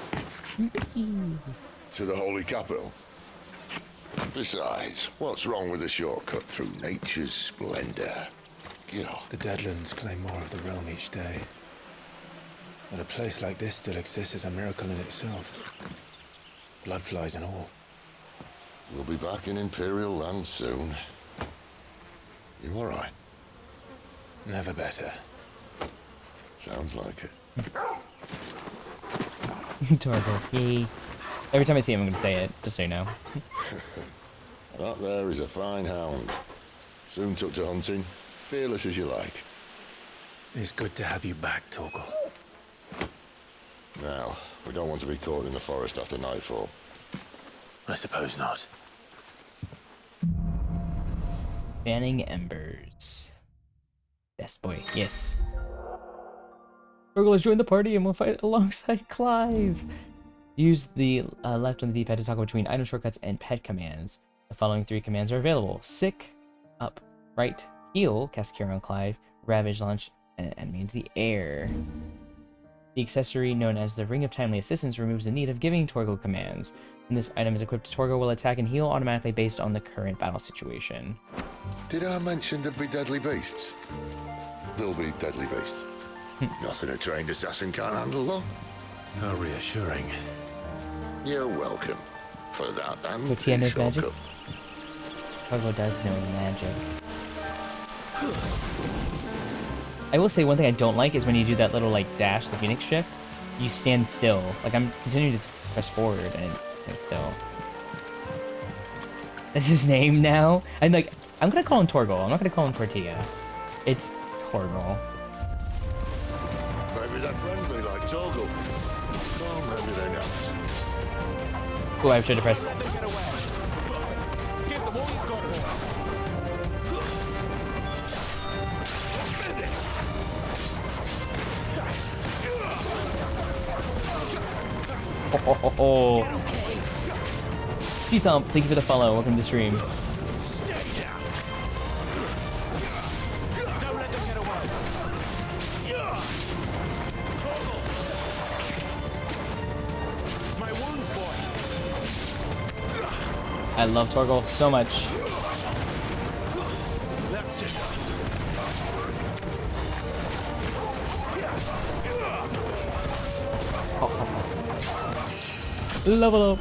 to the Holy Capital? Besides, what's wrong with a shortcut through nature's splendor? Get off. The Deadlands claim more of the realm each day. That a place like this still exists is a miracle in itself. Bloodflies and all. We'll be back in Imperial land soon. You all right? Never better. Sounds like it. Adorable. Yay. Every time I see him, I'm going to say it, just so you know. That there is a fine hound. Soon took to hunting. Fearless as you like. It's good to have you back, Torgal. Now, we don't want to be caught in the forest after nightfall. I suppose not. Fanning Embers. Best boy, yes. Torgal has joined the party and will fight alongside Clive. Use the left on the D-pad to toggle between item shortcuts and pet commands. The following 3 commands are available. Sick, up, right, heal, cast Cure on Clive, ravage, launch an enemy into the air. The accessory known as the Ring of Timely Assistance removes the need of giving Torgal commands. When this item is equipped, Torgal will attack and heal automatically based on the current battle situation. Did I mention there'd be deadly beasts? There'll be deadly beasts. Nothing a trained assassin can't handle, though. How reassuring. You're welcome. For that and What's he in the his magic? shortcut. Torgal does know magic. I will say one thing I don't like is when you do that little like dash, the Phoenix shift, you stand still. Like I'm continuing to press forward and it stands still. That's his name now? I'm gonna call him Torgal. I'm not gonna call him Tortilla. It's Torgal. Maybe they're friendly like Torgal. Oh, maybe they're not. Oh, I should have pressed. Oh. T-Thump, thank you for the follow. Welcome to the stream. I love Torgal so much. Level up.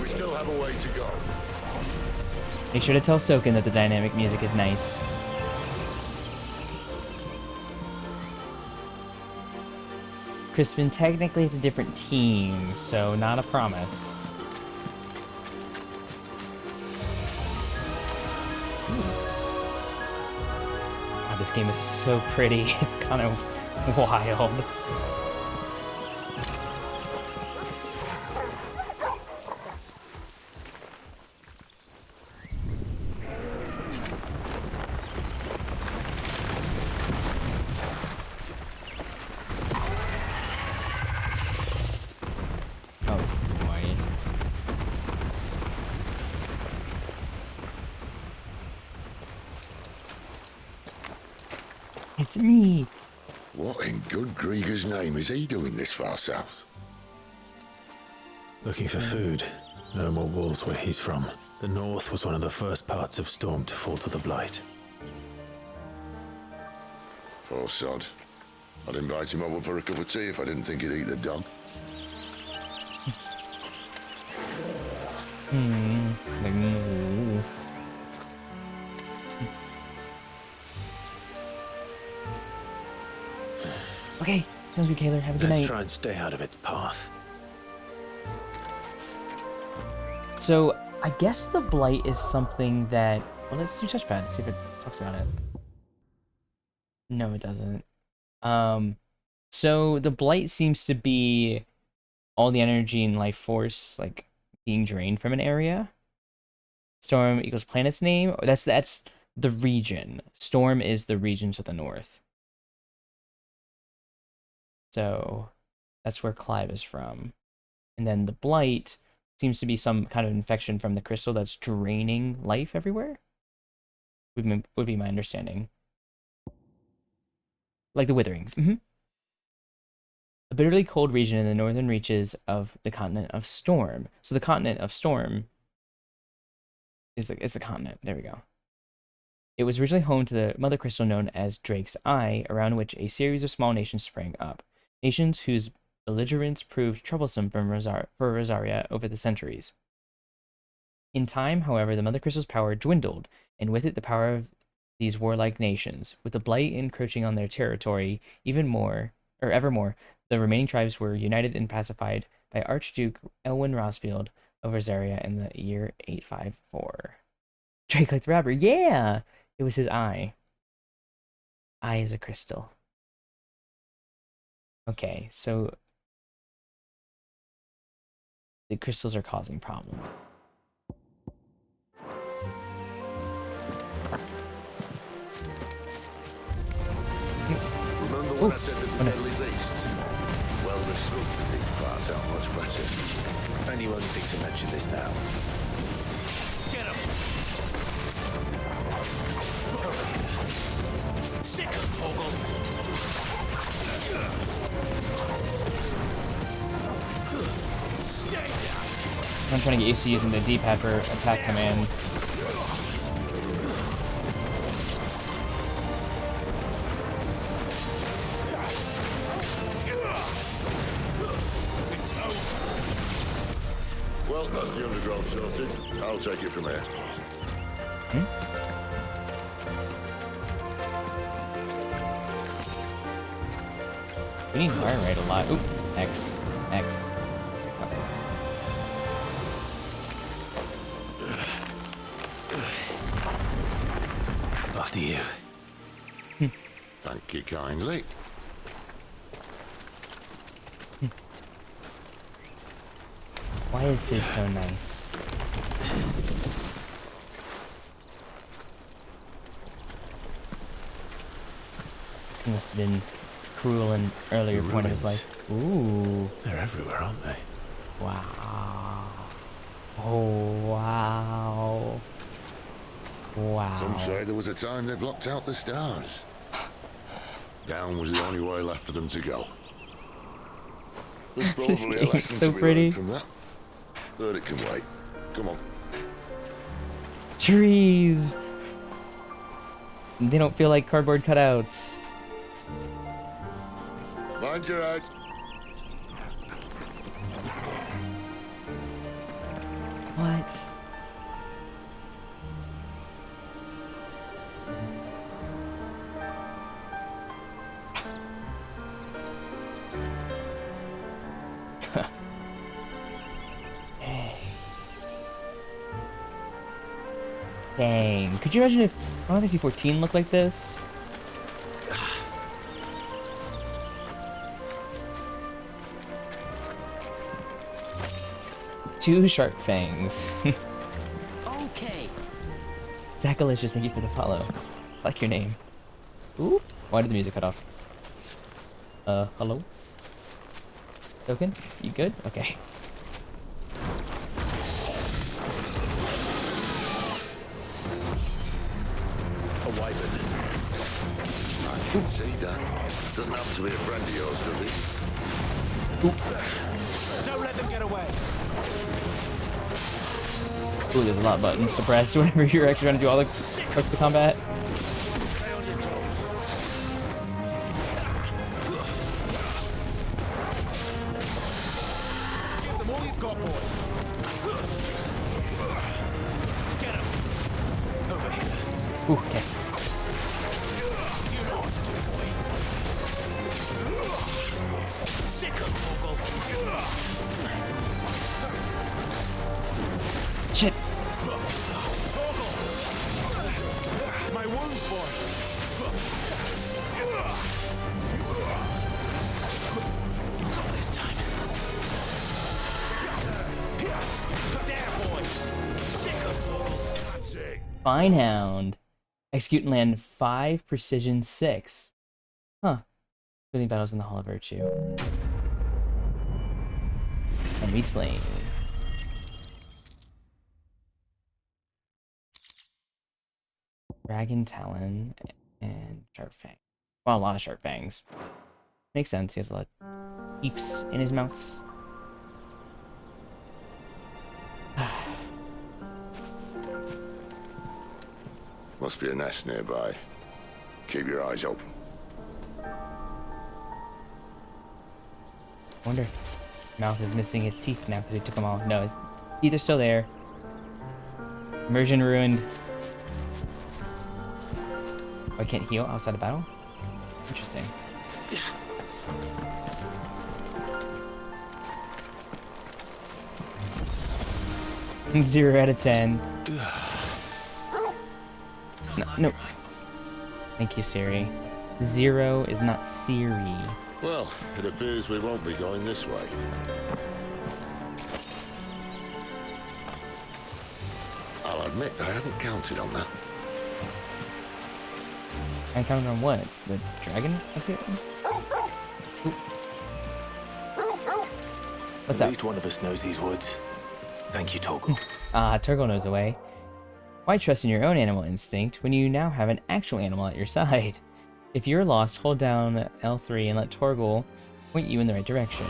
We still have a way to go. Make sure to tell Soken that the dynamic music is nice. Crispin, technically it's a different team, so not a promise. Wow, this game is so pretty. It's kind of wild. It's me. What in good Grieger's name is he doing this far south? Looking for food. No more wolves where he's from. The north was one of the first parts of Storm to fall to the Blight. Poor sod. I'd invite him over for a cup of tea if I didn't think he'd eat the dog. Okay, sounds good, Kaylor. Have a good Let's night. try and stay out of its path. So, I guess the Blight is something that... Well, let's do Touchpad, see if it talks about it. No, it doesn't. So the Blight seems to be all the energy and life force, like, being drained from an area. Storm equals planet's name. That's the region. Storm is the region to the north. So that's where Clive is from. And then the Blight seems to be some kind of infection from the crystal that's draining life everywhere. Would be my understanding. Like the Withering. A bitterly cold region in the northern reaches of the continent of Storm. So the continent of Storm is the continent. There we go. It was originally home to the mother crystal known as Drake's Eye, around which a series of small nations sprang up. Nations whose belligerence proved troublesome for Rosaria over the centuries. In time, however, the mother crystal's power dwindled, and with it the power of these warlike nations. With the Blight encroaching on their territory evermore, the remaining tribes were united and pacified by Archduke Elwyn Rosfield of Rosaria in the year 854. Drake like the rapper, yeah! It was his eye. Eye is a crystal. Okay, so the crystals are causing problems. Remember when I said the deadly beasts? Well, the slugs in these parts are much better. And you only think to mention this now. Get him! Sick of Toggle! Stay down! I'm trying to get used to using the D-pad for attack commands. Well, that's the undergrowth sorted. I'll take it from here. We need fire rate a lot. Oop, X. After you. Thank you kindly. Why is Sid so nice? He must have been cruel in earlier point of his life. Ooh. They're everywhere, aren't they? Wow. Oh, wow. Wow. Some say there was a time they blocked out the stars. Down was the only way left for them to go. There's probably a It's lesson so to be pretty. learned from that. But it can wait. Come on. Trees. They don't feel like cardboard cutouts. Mind your head. What? Dang. Could you imagine if Final Fantasy 14 looked like this? Two sharp fangs. Okay. Zachalicious, thank you for the follow. I like your name. Ooh. Why did the music cut off? Hello? Token? You good? Okay. A wyvern. I can see that. Doesn't have to be a friend of yours, does he? Don't let them get away. Ooh, there's a lot of buttons to press whenever you're actually trying to do all the parts of the combat. Give them all you've got, boys. Get him. Over here. Ooh, okay. You know what to do, boy. Sick of Shit. my wounds, boy. Not this time. There, boy. Sick of Torgal. That's it. Fine Hound. Execute and land 5, precision 6. Huh. Including battles in the Hall of Virtue. Enemy slain. Dragon Talon and Sharp Fang. Well, a lot of Sharp Fangs. Makes sense, he has a lot of teeths in his mouths. Must be a nest nearby. Keep your eyes open. Wonder. Mouth is missing his teeth now because he took them all. No, his teeth are still there. Immersion ruined. Oh, I can't heal outside of battle? Interesting. Zero out of 10. No. Thank you, Siri. 0 is not Siri. Well, it appears we won't be going this way. I'll admit I hadn't counted on that. I counted on what? The dragon up here? Ooh. What's At up? least one of us knows these woods. Thank you, Torgal. Torgal knows the way. Why trust in your own animal instinct when you now have an actual animal at your side? If you're lost, hold down L3 and let Torgal point you in the right direction.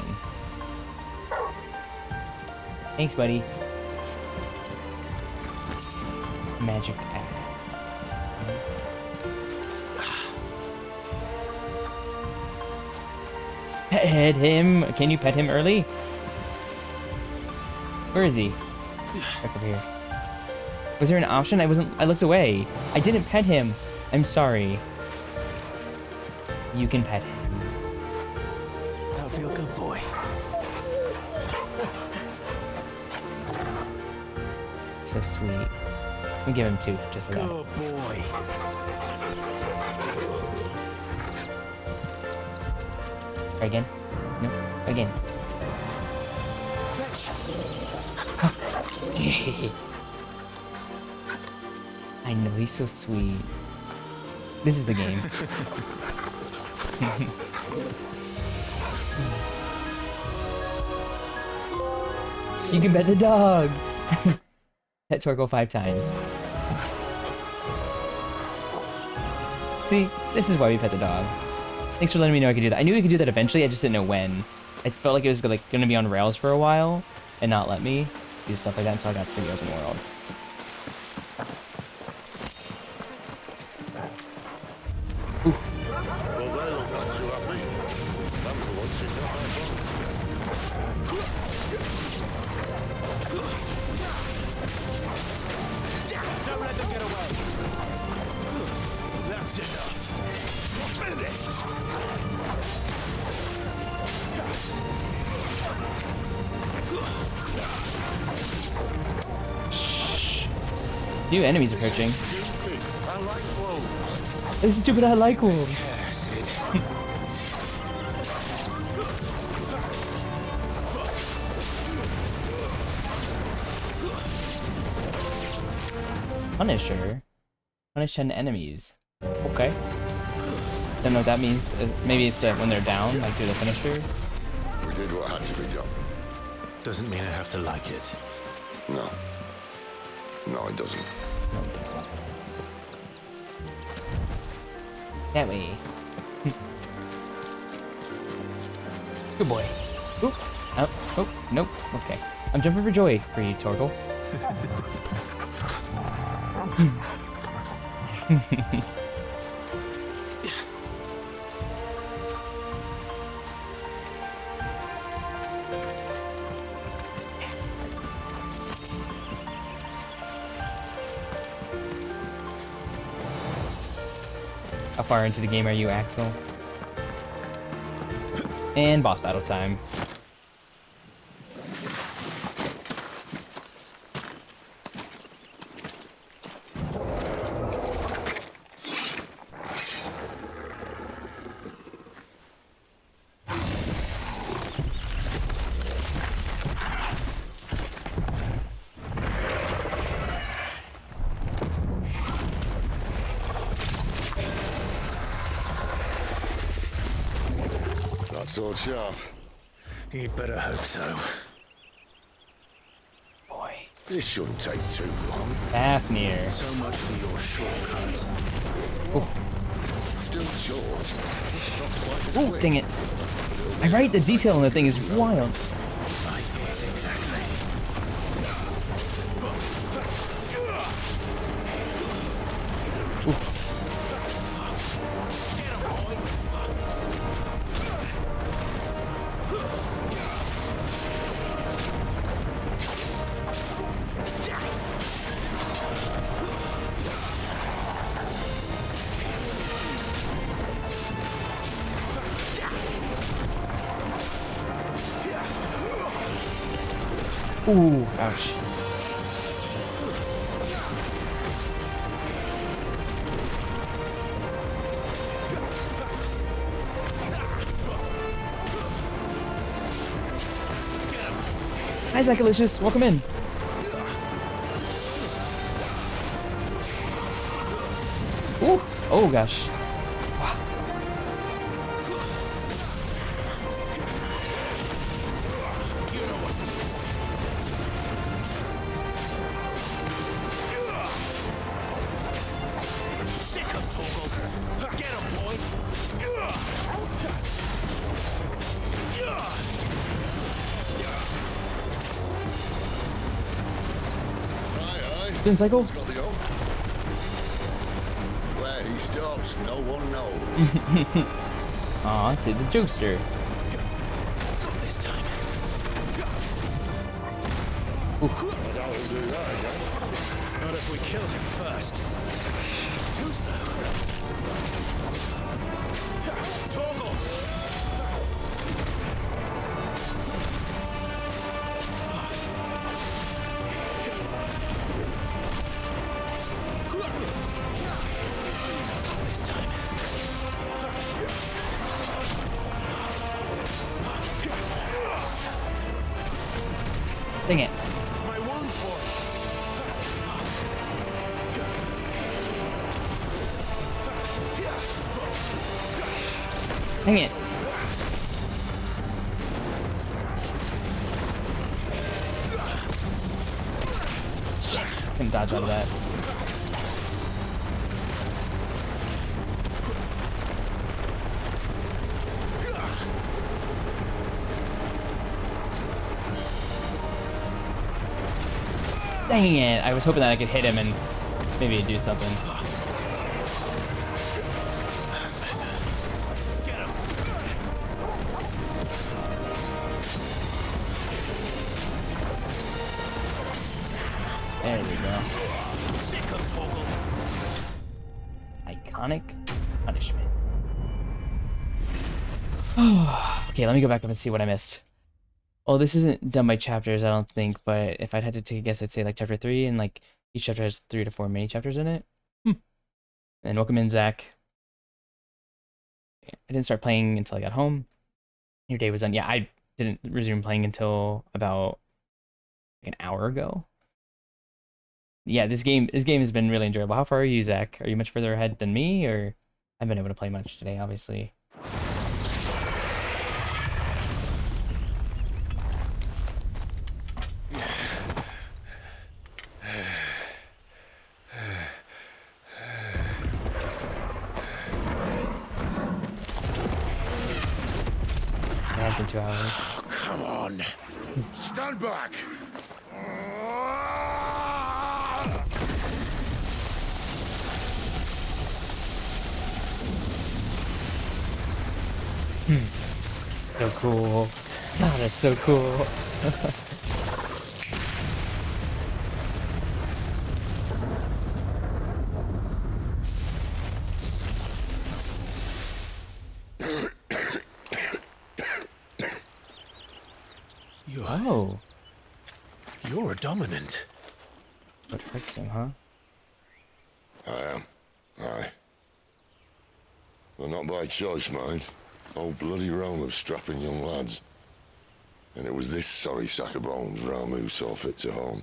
Thanks, buddy. Magic act. Pet him. Can you pet him early? Where is he? Back over here. Was there an option? I looked away. I didn't pet him. I'm sorry. You can pet him. That'll feel good, boy. So sweet. Let me give him 2 just for that. Good boy. Try again? No. Again. Fetch. I know, he's so sweet. This is the game. You can pet the dog! Pet Torgal 5 times. See, this is why we pet the dog. Thanks for letting me know I could do that. I knew we could do that eventually, I just didn't know when. I felt like it was like gonna be on rails for a while and not let me do stuff like that until I got to the open world. Well, they look not too happy. That Don't let them get away. That's enough. You're finished. Shh. New enemies approaching. I like wolves. This is stupid. I like wolves. Punisher. Punish 10 enemies. Okay. Don't know what that means. Maybe it's when they're down, like do the finisher. We did what had to be done. Doesn't mean I have to like it. No. No, it doesn't. Can't we? Good boy. Oop. Oh, oh, nope. Okay. I'm jumping for joy for you, Torgal. How far into the game are you, Axel? And boss battle time. Sword sharp. You'd better hope so. Boy. This shouldn't take too long. Fafnir. So much for your shortcut. Oh. Still short. Just Oh, dang it. I'm right, the detail on the thing is wild. My thoughts exactly. Ooh. Ooh, gosh. Hi, Zachalicious. Welcome in. Ooh. Oh, gosh. Spin cycle? Where he stops, no one knows. Aw, Sid's a jokester. Not this time. That'll do that again. Not if we kill him first. Too slow. Torgal! Dang it. My wounds, boy. Dang it. Shit. Couldn't dodge out of that. Dang it. I was hoping that I could hit him and maybe do something. Draconic punishment. Okay, let me go back up and see what I missed. Well, this isn't done by chapters, I don't think, but if I'd had to take a guess, I'd say like chapter 3, and like each chapter has 3 to 4 mini chapters in it. And welcome in, Zach. I didn't start playing until I got home. Your day was done. Yeah, I didn't resume playing until about like an hour ago. Yeah, this game has been really enjoyable. How far are you, Zach? Are you much further ahead than me, or I haven't been able to play much today, obviously. It has been 2 hours. Oh, come on. Stand back. So cool. Oh, that's so cool. You're dominant. What hurts him, huh? I am. Aye. Well, not by choice, mind. Old bloody realm of strapping young lads. And it was this sorry sack of bones realm who saw fit to home.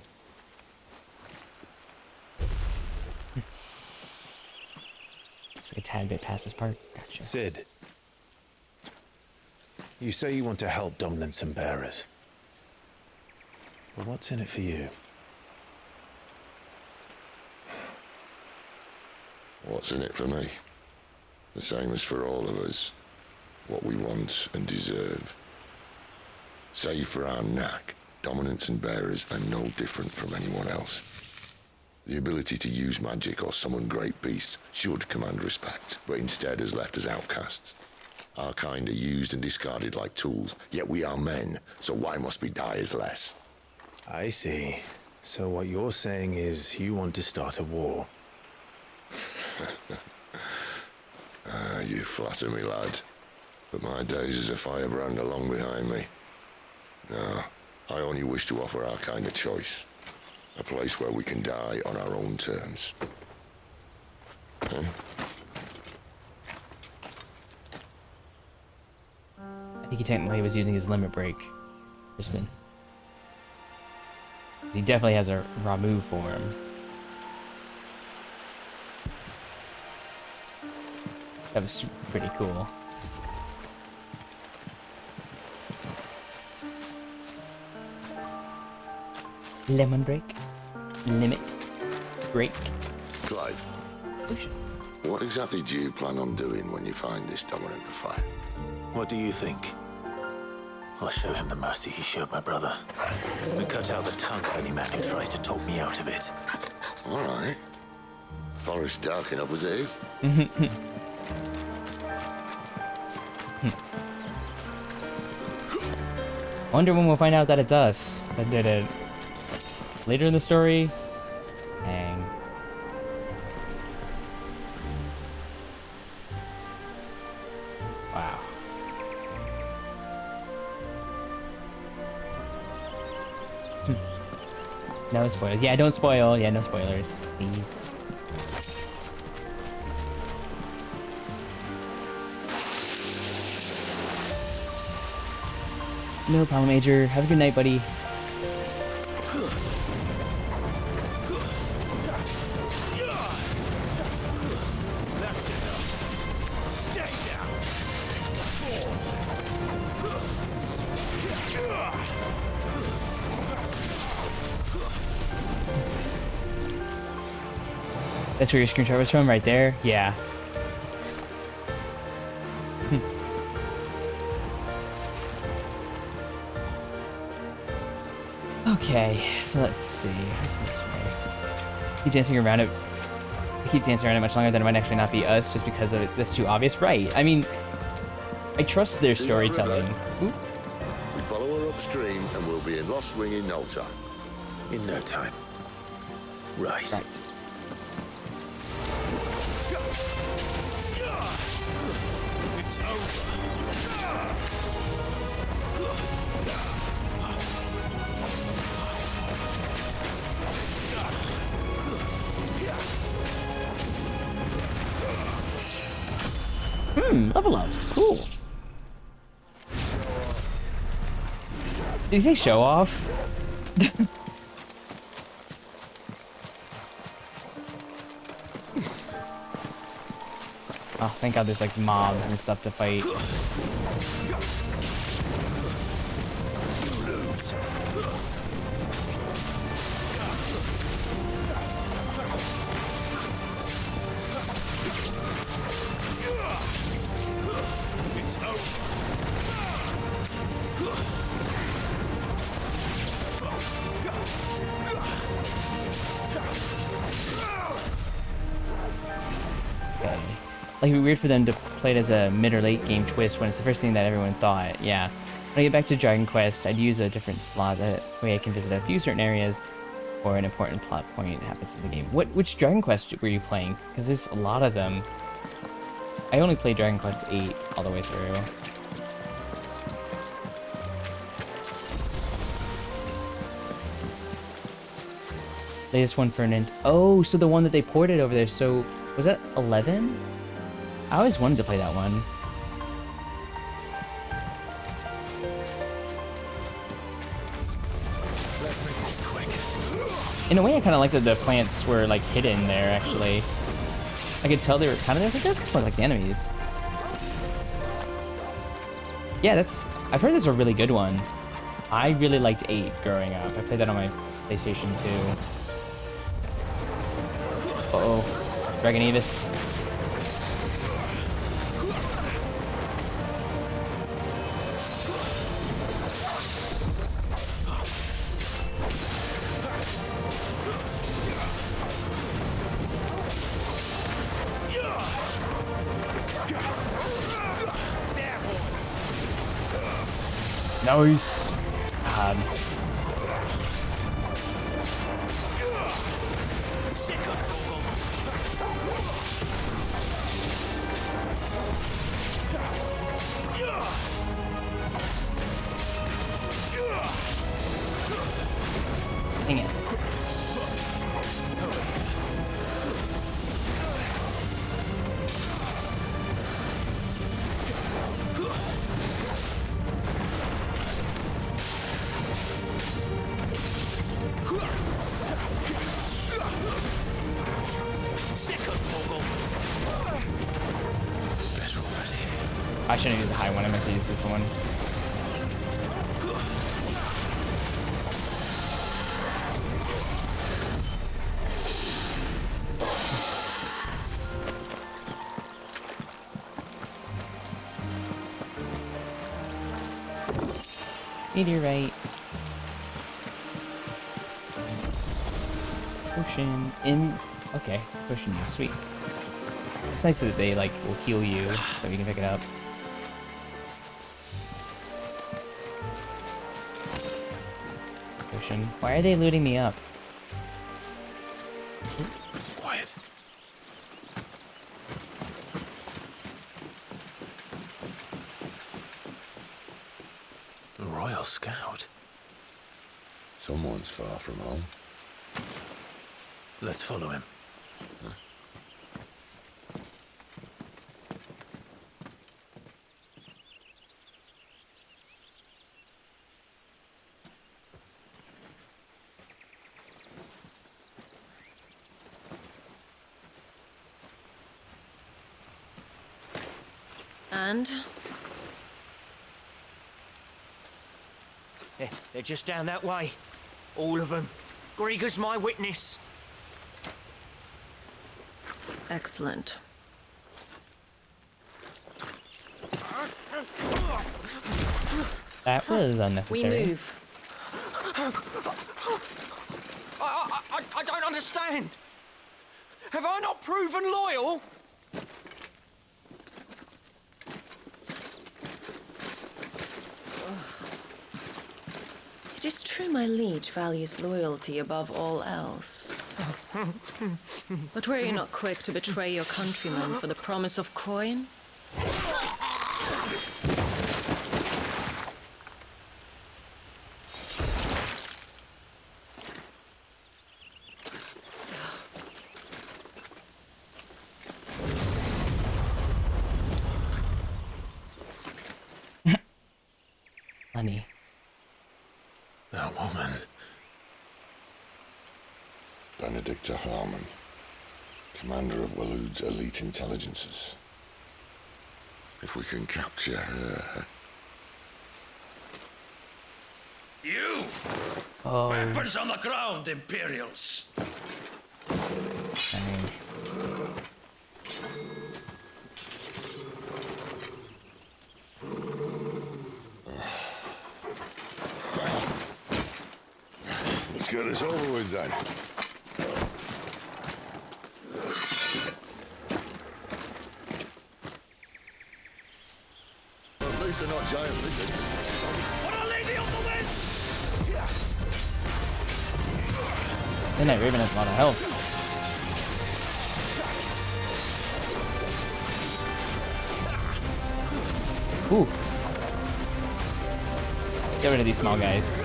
It's like a tad bit past this part. Gotcha. Sid, you say you want to help dominants and bearers. Well, what's in it for you? What's in it for me? The same as for all of us. What we want and deserve. Save for our knack, dominants and bearers are no different from anyone else. The ability to use magic or summon great beasts should command respect, but instead has left us outcasts. Our kind are used and discarded like tools, yet we are men, so why must we die as less? I see. So what you're saying is you want to start a war. You flatter me, lad. But my days as a firebrand are long behind me. No, I only wish to offer our kind of choice. A place where we can die on our own terms. Huh? I think he technically was using his limit break. Crispin. He definitely has a Ramu form. That was pretty cool. Lemon break. Limit break. Clive, what exactly do you plan on doing when you find this dominant of fire? What do you think? I'll show him the mercy he showed my brother. And cut out the tongue of any man who tries to talk me out of it. All right. Forest dark enough as it is. Wonder when we'll find out that it's us that did it. Later in the story? Dang. Wow. No spoilers. Yeah, don't spoil. Yeah, no spoilers. Please. No problem, Major. Have a good night, buddy. That's enough. Stay down. That's where your screenshot was from, right there? Yeah. Okay, so let's see. Let's go this way. Keep dancing around it. I keep dancing around it much longer than it might actually not be us, just because of it. That's too obvious, right? I mean, I trust their storytelling. We follow her upstream, and we'll be in Lost Wing in no time. In no time. Right. Level up. Cool. Did he say show off? Oh, thank God there's like mobs and stuff to fight. Like, it'd be weird for them to play it as a mid or late game twist when it's the first thing that everyone thought. Yeah. When I get back to Dragon Quest, I'd use a different slot. That way I can visit a few certain areas or an important plot point happens in the game. Which Dragon Quest were you playing? Because there's a lot of them. I only played Dragon Quest 8 all the way through. Latest one for Nintendo. Oh, so the one that they ported over there. So, was that 11? I always wanted to play that one. Let's make this quick. In a way, I kind of like that the plants were like hidden there. Actually, I could tell they were kind of. Like, those kind of like the enemies. Yeah, I've heard that's a really good one. I really liked 8 growing up. I played that on my PlayStation 2. Uh-oh, Dragon Avis. Nice. God. Dang it. I shouldn't use the high one. I meant to use the different one. Meteorite. Potion in. Okay, potion use. Sweet. It's nice that they like will heal you so you can pick it up. Potion. Why are they looting me up? Quiet. A Royal Scout. Someone's far from home. Let's follow him. And? They're just down that way. All of them. Grieger's my witness. Excellent. That was unnecessary. We move. I don't understand. Have I not proven loyal? It is true my liege values loyalty above all else. But were you not quick to betray your countrymen for the promise of coin? Lenny. That woman. Benedicta Harmon, commander of Waloed's elite intelligences. If we can capture her... You! Oh. Weapons on the ground, Imperials! Dang. Let's get this over with then. At least they're not giant lizards. What a lady on the wind! Midnight Raven has a lot of health. Ooh. Get rid of these small guys.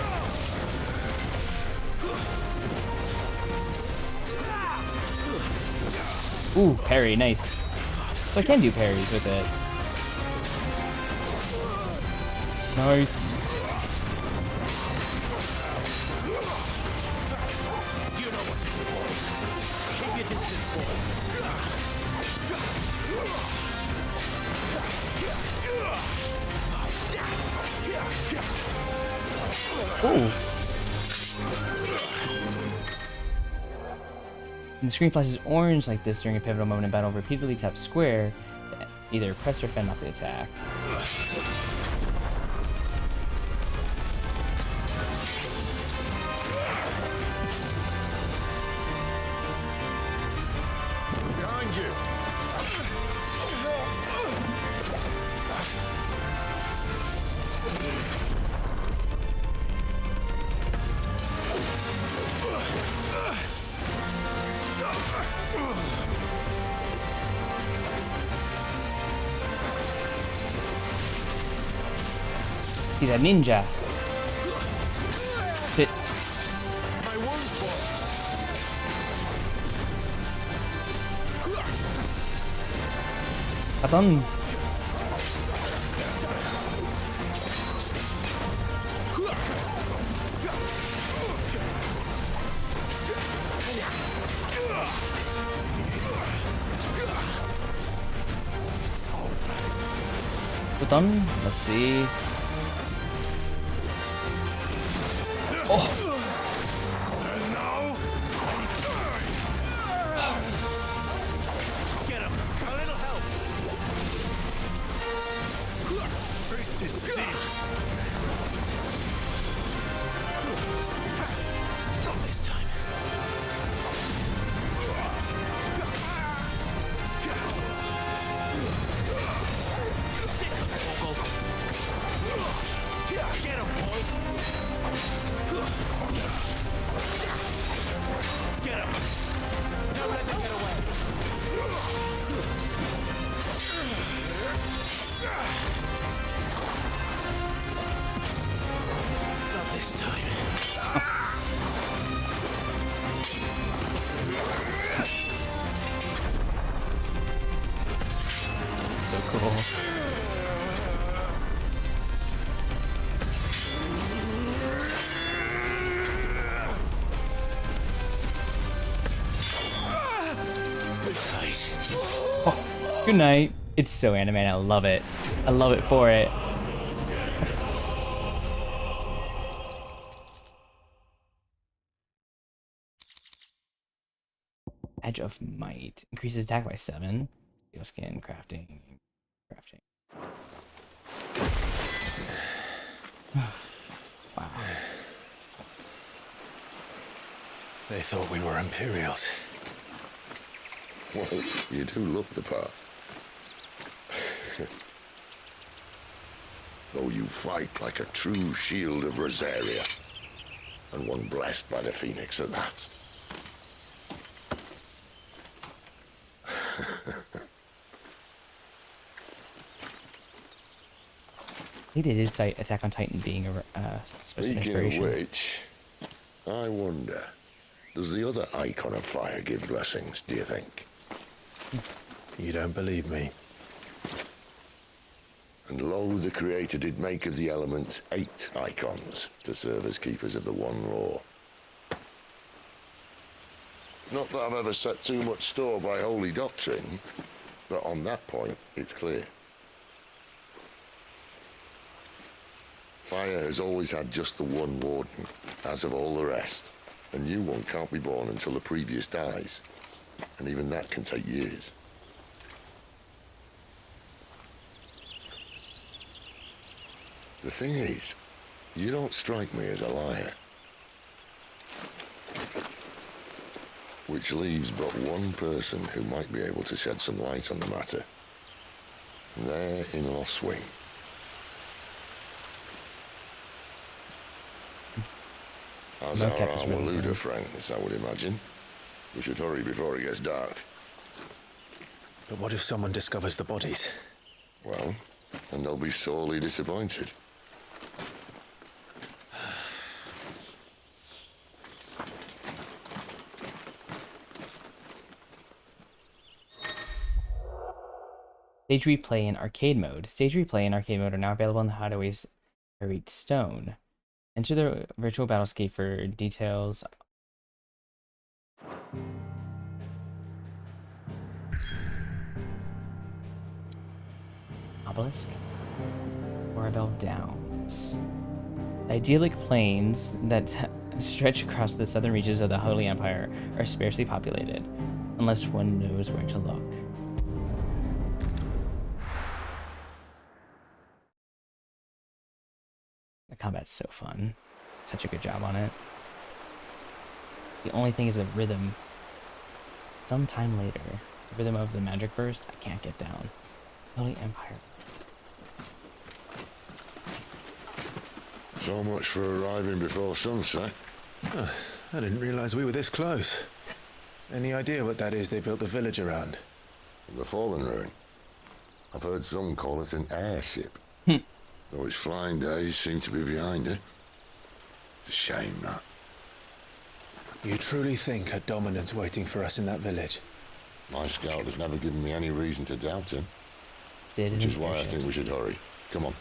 Ooh, parry, nice. So I can do parries with it. Nice. You know what to do, boy. Keep your distance, boy. Ooh. When the screen flashes orange like this during a pivotal moment in battle, repeatedly tap square to either press or fend off the attack. Behind you! He's a ninja. Sit. My wounds, boy. Button. Button. Let's see. Oh. And now... Get him. A little help. Pretty sick. Not this time. Sick of Toggle. Get him, boy. Get him! Don't let them get away! Not this time. So cool. Oh, good night. It's so anime. I love it. I love it for it. Edge of Might increases attack by 7. Steel skin, crafting. Wow. They thought we were Imperials. Well, you do look the part. Though you fight like a true shield of Rosaria. And one blessed by the Phoenix at that. I think they did cite Attack on Titan being a special inspiration. Speaking of which, I wonder, does the other icon of fire give blessings, do you think? You don't believe me? And lo, the Creator did make of the elements 8 icons to serve as keepers of the one law. Not that I've ever set too much store by holy doctrine, but on that point, it's clear. Fire has always had just the one warden, as of all the rest. A new one can't be born until the previous dies, and even that can take years. The thing is, you don't strike me as a liar. Which leaves but one person who might be able to shed some light on the matter. And they're in Lost Swing. As are our Waluda friends, I would imagine. We should hurry before it gets dark. But what if someone discovers the bodies? Well, and they'll be sorely disappointed. Stage replay and arcade mode. Stage replay and arcade mode are now available in the Hideaway's Buried Stone. Enter the virtual battlescape for details. Obelisk. Orabelle Downs. Idyllic plains that stretch across the southern reaches of the Holy Empire are sparsely populated, unless one knows where to look. The combat's so fun. Such a good job on it. The only thing is the rhythm. Sometime later, the rhythm of the magic burst, I can't get down. Holy Empire. So much for arriving before sunset. Oh, I didn't realize we were this close. Any idea what that is they built the village around? The Fallen Ruin. I've heard some call it an airship. Though its flying days seem to be behind it. It's a shame, that. You truly think a dominant's waiting for us in that village? My scout has never given me any reason to doubt him. Which is why I think we should hurry. Come on.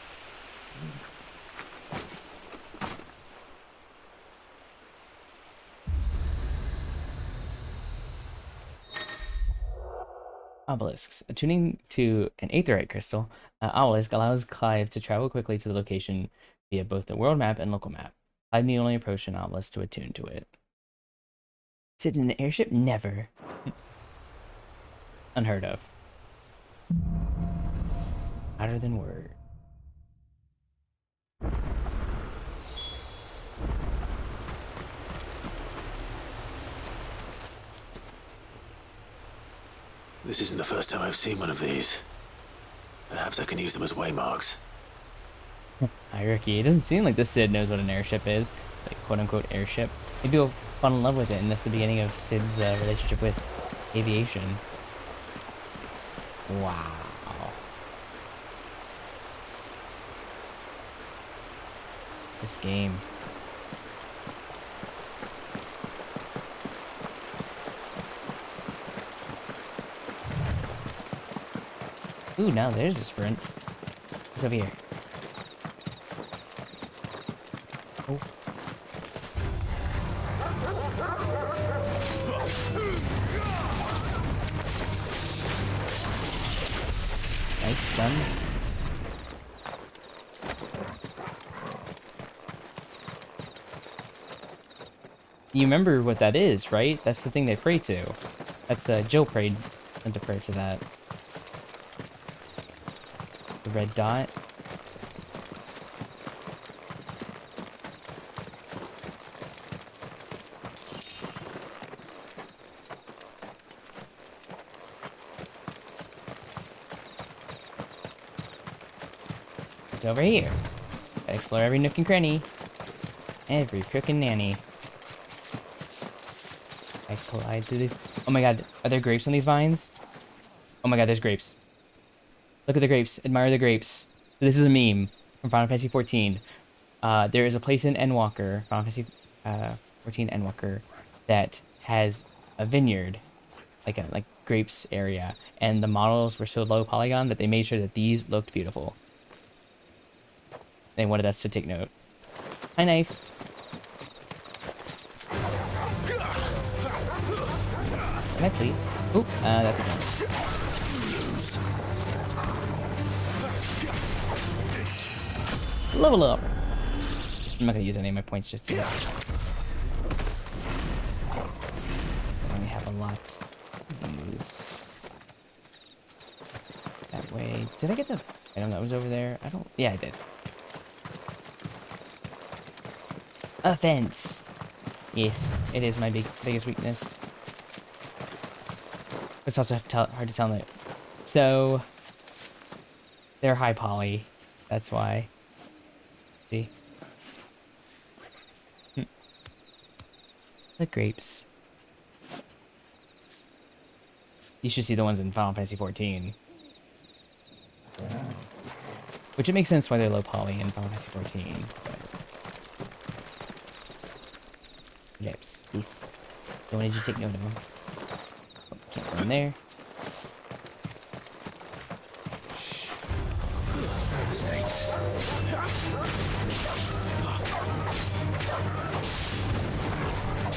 Obelisks. Attuning to an aetherite crystal, obelisk allows Clive to travel quickly to the location via both the world map and local map. Clive need only approach an obelisk to attune to it. Sit in the airship? Never. Unheard of. Louder than word. This isn't the first time I've seen one of these. Perhaps I can use them as waymarks. Hierarchy. It doesn't seem like the Cid knows what an airship is. Like, quote-unquote airship. Maybe he'll fall in love with it, and that's the beginning of Cid's relationship with aviation. Wow. This game. Ooh, now there's a sprint. What's over here? Oh. Nice done. You remember what that is, right? That's the thing they pray to. That's Jill prayed to pray to that. The red dot. It's over here. Gotta explore every nook and cranny. Every crook and nanny. I collide through these. Oh my god, are there grapes on these vines? Oh my god, there's grapes. Look at the grapes. Admire the grapes. This is a meme from Final Fantasy XIV. There is a place in Endwalker, Final Fantasy 14 Endwalker, that has a vineyard, like grapes area, and the models were so low polygon that they made sure that these looked beautiful. they wanted us to take note. Hi, knife. Can I please? Oop, that's a gun. Level up. I'm not gonna use any of my points just yet. I only have a lot to use. That way. Did I get the item that was over there? I don't. Yeah, I did. Offense. Yes, it is my biggest weakness. It's also hard to tell it. So they're high poly. That's why. See. The grapes. You should see the ones in Final Fantasy XIV. Which it makes sense why they're low poly in Final Fantasy XIV. Grapes, please. Don't need you to take note of them. Oh, can't go in there. Mistakes.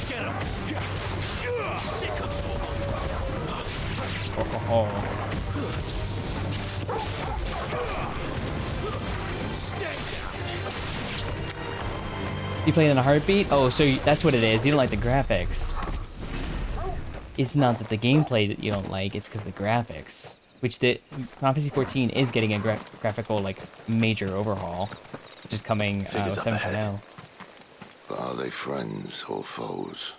Get him. Sick of You playing in a heartbeat? Oh, so that's what it is. You don't like the graphics. It's not that the gameplay that you don't like, it's because the graphics. Which the Final Fantasy XIV is getting a graphical, like, major overhaul. Which is coming with 7.0. But are they friends or foes?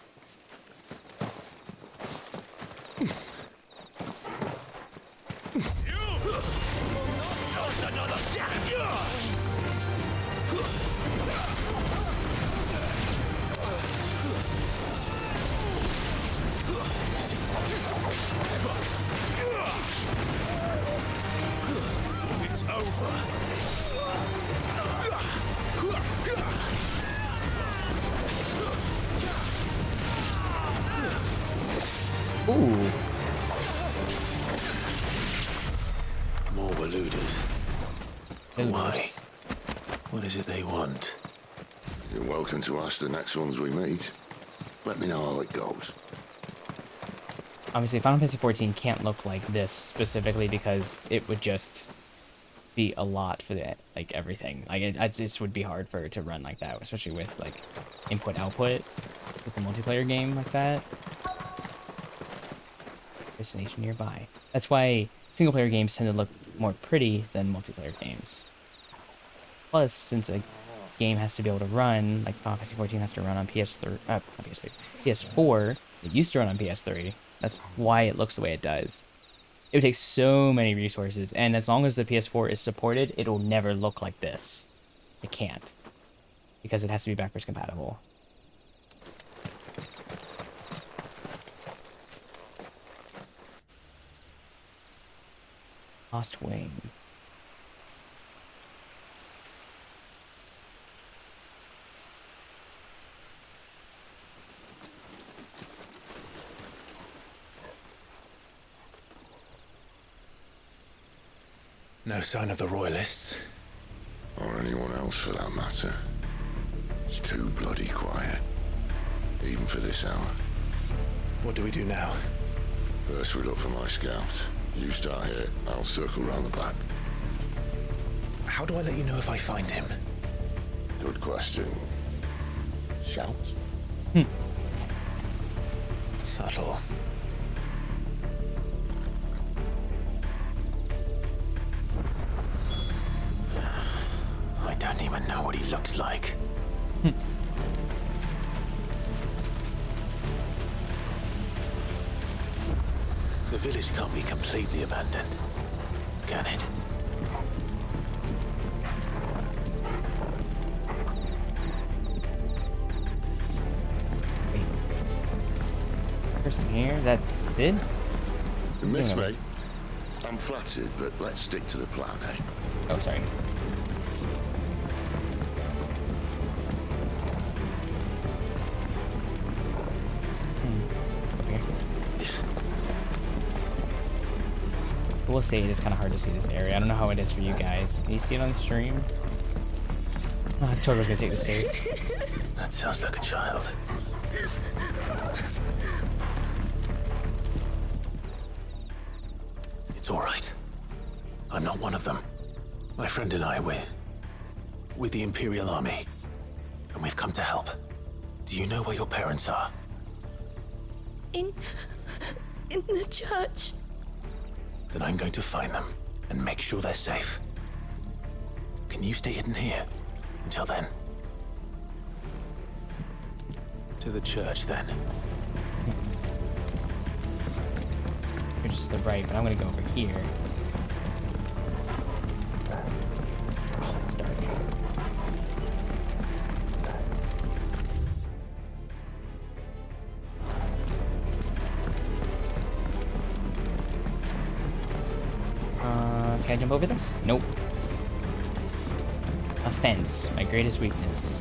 It's over. Ooh. More Waluders. Why? What is it they want? You're welcome to ask the next ones we meet. Let me know how it goes. Obviously, Final Fantasy XIV can't look like this specifically because it would just be a lot for the, like, everything. Like, it just would be hard for it to run like that, especially with, like, input-output with a multiplayer game like that. Destination nearby. That's why single-player games tend to look more pretty than multiplayer games. Plus, since a game has to be able to run, like Final Fantasy XIV has to run on PS3, not PS3, PS4, it used to run on PS3. That's why it looks the way it does. It would take so many resources, and as long as the PS4 is supported, it'll never look like this. It can't. Because it has to be backwards compatible. Lost Wing. No sign of the Royalists. Or anyone else for that matter. It's too bloody quiet. Even for this hour. What do we do now? First we look for my scouts. You start here, I'll circle round the back. How do I let you know if I find him? Good question. Shout? Subtle. I don't even know what he looks like. The village can't be completely abandoned, can it? Person here, that's Sid? You miss me? I'm flattered, but let's stick to the plan, eh? Oh, sorry. We'll see, it is kind of hard to see this area. I don't know how it is for you guys. Can you see it on the stream? Torgo's gonna take the stairs. That sounds like a child. It's all right. I'm not one of them. My friend and I, we're with the Imperial Army, and we've come to help. Do you know where your parents are? In the church. Then I'm going to find them and make sure they're safe. Can you stay hidden here until then? To the church, then. You're just to the right, but I'm gonna go over here. Oh, it's dark. Can I jump over this? Nope. A fence, my greatest weakness.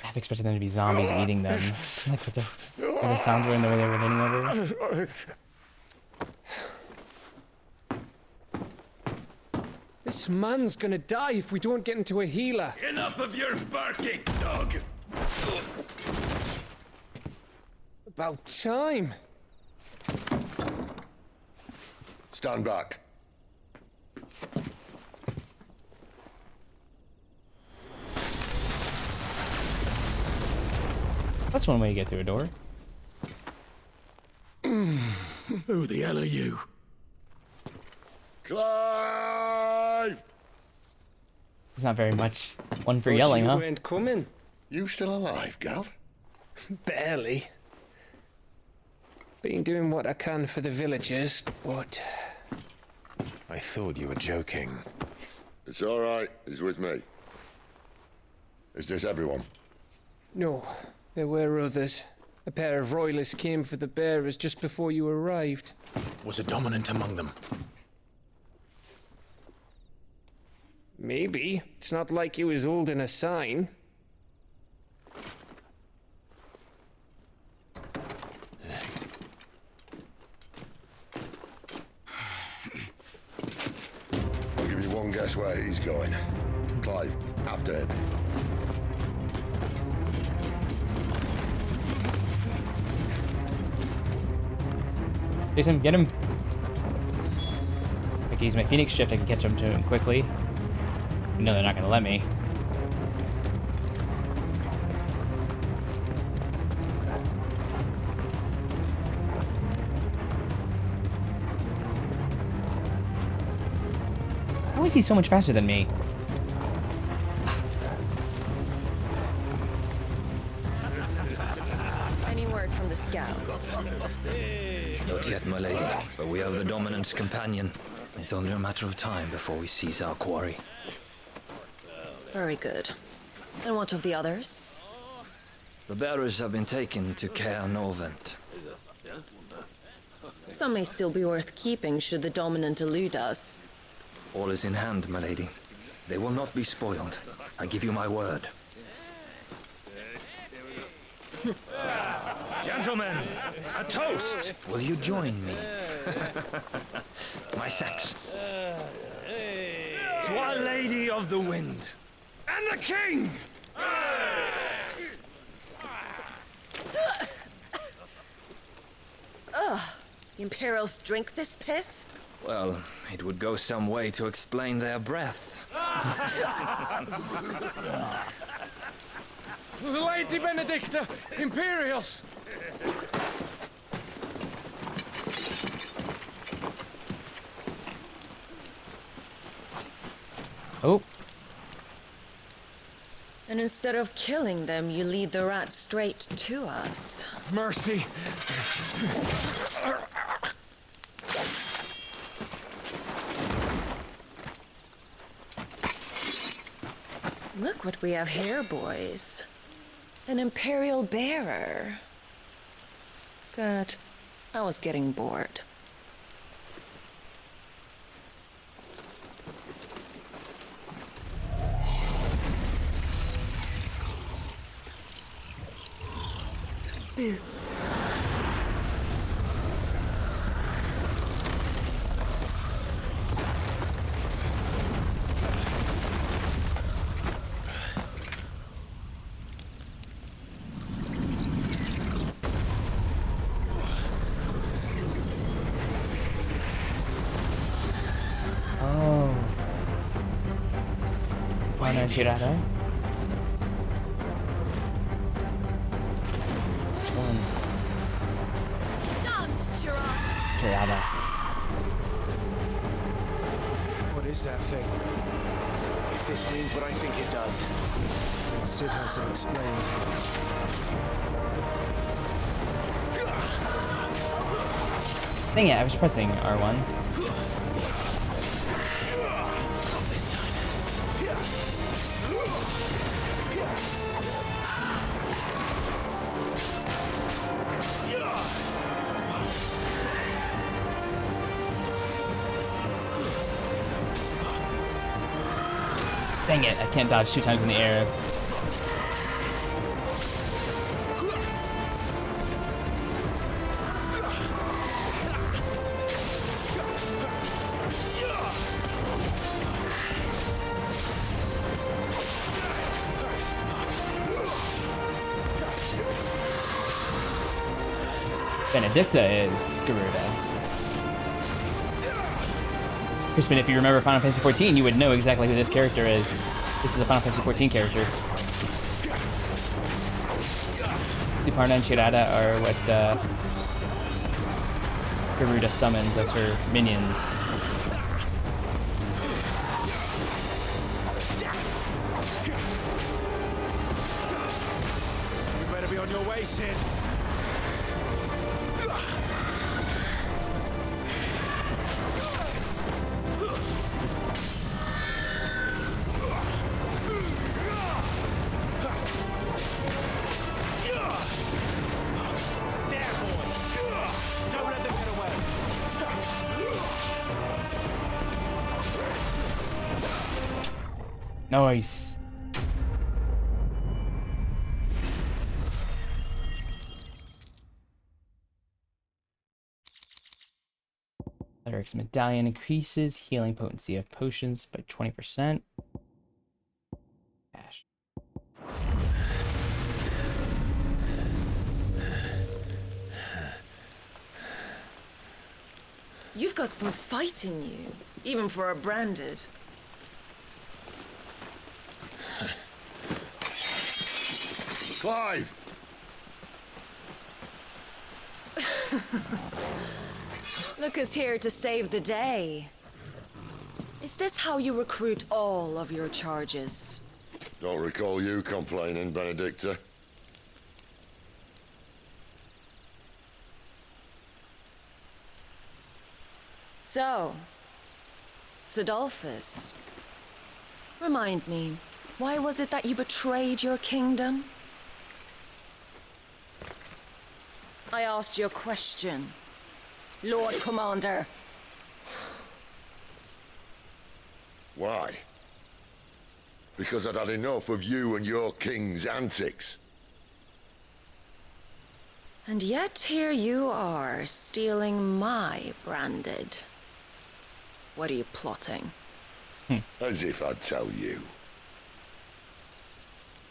I've expected them to be zombies eating them. Like what the sounds were in the way they were leaning over. This man's gonna die if we don't get into a healer. Enough of your barking, dog! About time. Stand back. That's one way to get through a door. Who the hell are you? Clive! It's not very much. One for yelling, huh? You weren't coming. You still alive, Gav? Barely. Been doing what I can for the villagers, but... I thought you were joking. It's all right. He's with me. Is this everyone? No, there were others. A pair of royalists came for the bearers just before you arrived. Was a dominant among them? Maybe. It's not like he was holding a sign. I'll give you one guess where he's going. Clive, after him. Jason, get him. I can use my Phoenix shift, I can catch him to him quickly. You know they're not gonna let me. How is he so much faster than me? Any word from the scouts? Not yet, my lady, but we have the dominant's companion. It's only a matter of time before we seize our quarry. Very good. And what of the others? The bearers have been taken to Caer Novent. Some may still be worth keeping should the dominant elude us. All is in hand, my lady. They will not be spoiled. I give you my word. Gentlemen, a toast! Will you join me? My thanks. To Our Lady of the Wind and the King! Ugh. The Imperials drink this piss? Well, it would go some way to explain their breath. Lady Benedicta! Imperials! Oh. And instead of killing them, you lead the rat straight to us. Mercy. Look what we have here, boys. An Imperial bearer. Good. I was getting bored. Boo. Oh. Wanna girare? Which one? Dance, Girada. What is that thing? If this means what I think it does. Sid has to explain. Dang it, I was pressing R1. Dang it, I can't dodge 2 times in the air. Benedicta is Garuda. Crispin, if you remember Final Fantasy XIV, you would know exactly who this character is. This is a Final Fantasy XIV character. Luparna and Shirada are what Garuda summons as her minions. You better be on your way, Sid. Nice. Eric's medallion increases healing potency of potions by 20%. Cash. You've got some fight in you, even for a branded. Clive! Look here to save the day. Is this how you recruit all of your charges? Don't recall you complaining, Benedicta. So, Sidolphus, remind me, why was it that you betrayed your kingdom? I asked you a question, Lord Commander. Why? Because I'd had enough of you and your king's antics. And yet here you are, stealing my branded. What are you plotting? As if I'd tell you.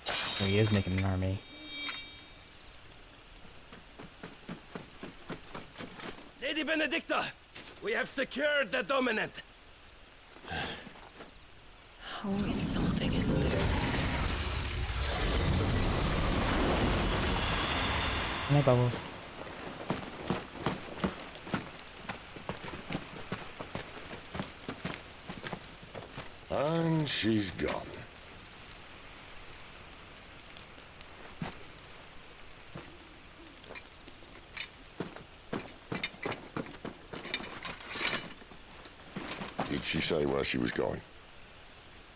So he is making an army. Lady Benedicta, we have secured the dominant. Always something, isn't there? Night bubbles. And she's gone. Did she say where she was going?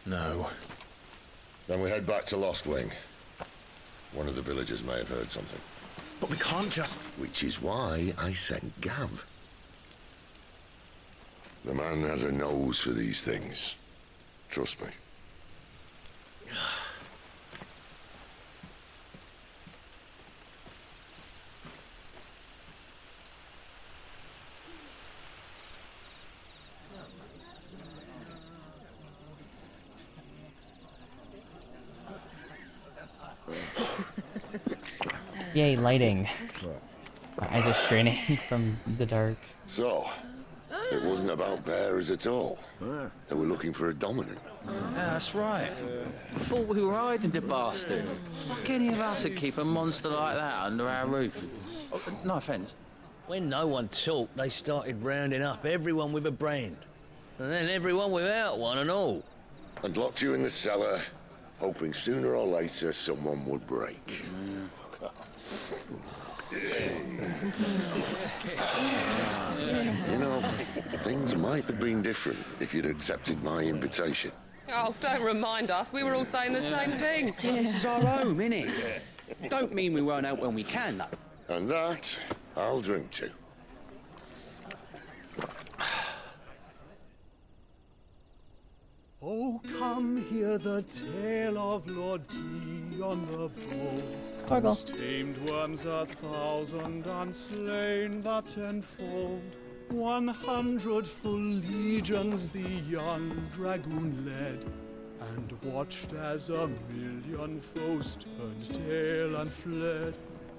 No. Then we head back to Lost Wing. One of the villagers may have heard something. But we can't just... Which is why I sent Gav. The man has a nose for these things. Trust me. Yay, lighting. My eyes are straining from the dark. So, it wasn't about bears at all. They were looking for a dominant. Yeah, that's right. Thought we were hiding the bastard. Like any of us would keep a monster like that under our roof. Oh, no offence. When no one talked, they started rounding up everyone with a brand. And then everyone without one and all. And locked you in the cellar, hoping sooner or later someone would break. You know, things might have been different if you'd accepted my invitation. Oh, don't remind us. We were all saying the same thing. Yeah, this is our home, innit? Don't mean we won't help when we can, though. And that, I'll drink to. Oh, come hear the tale of Lord T on the bold. Whose tamed worms 1,000 and slain the tenfold. 100 full legions the young dragoon led, and watched as 1,000,000 foes turned tail and fled.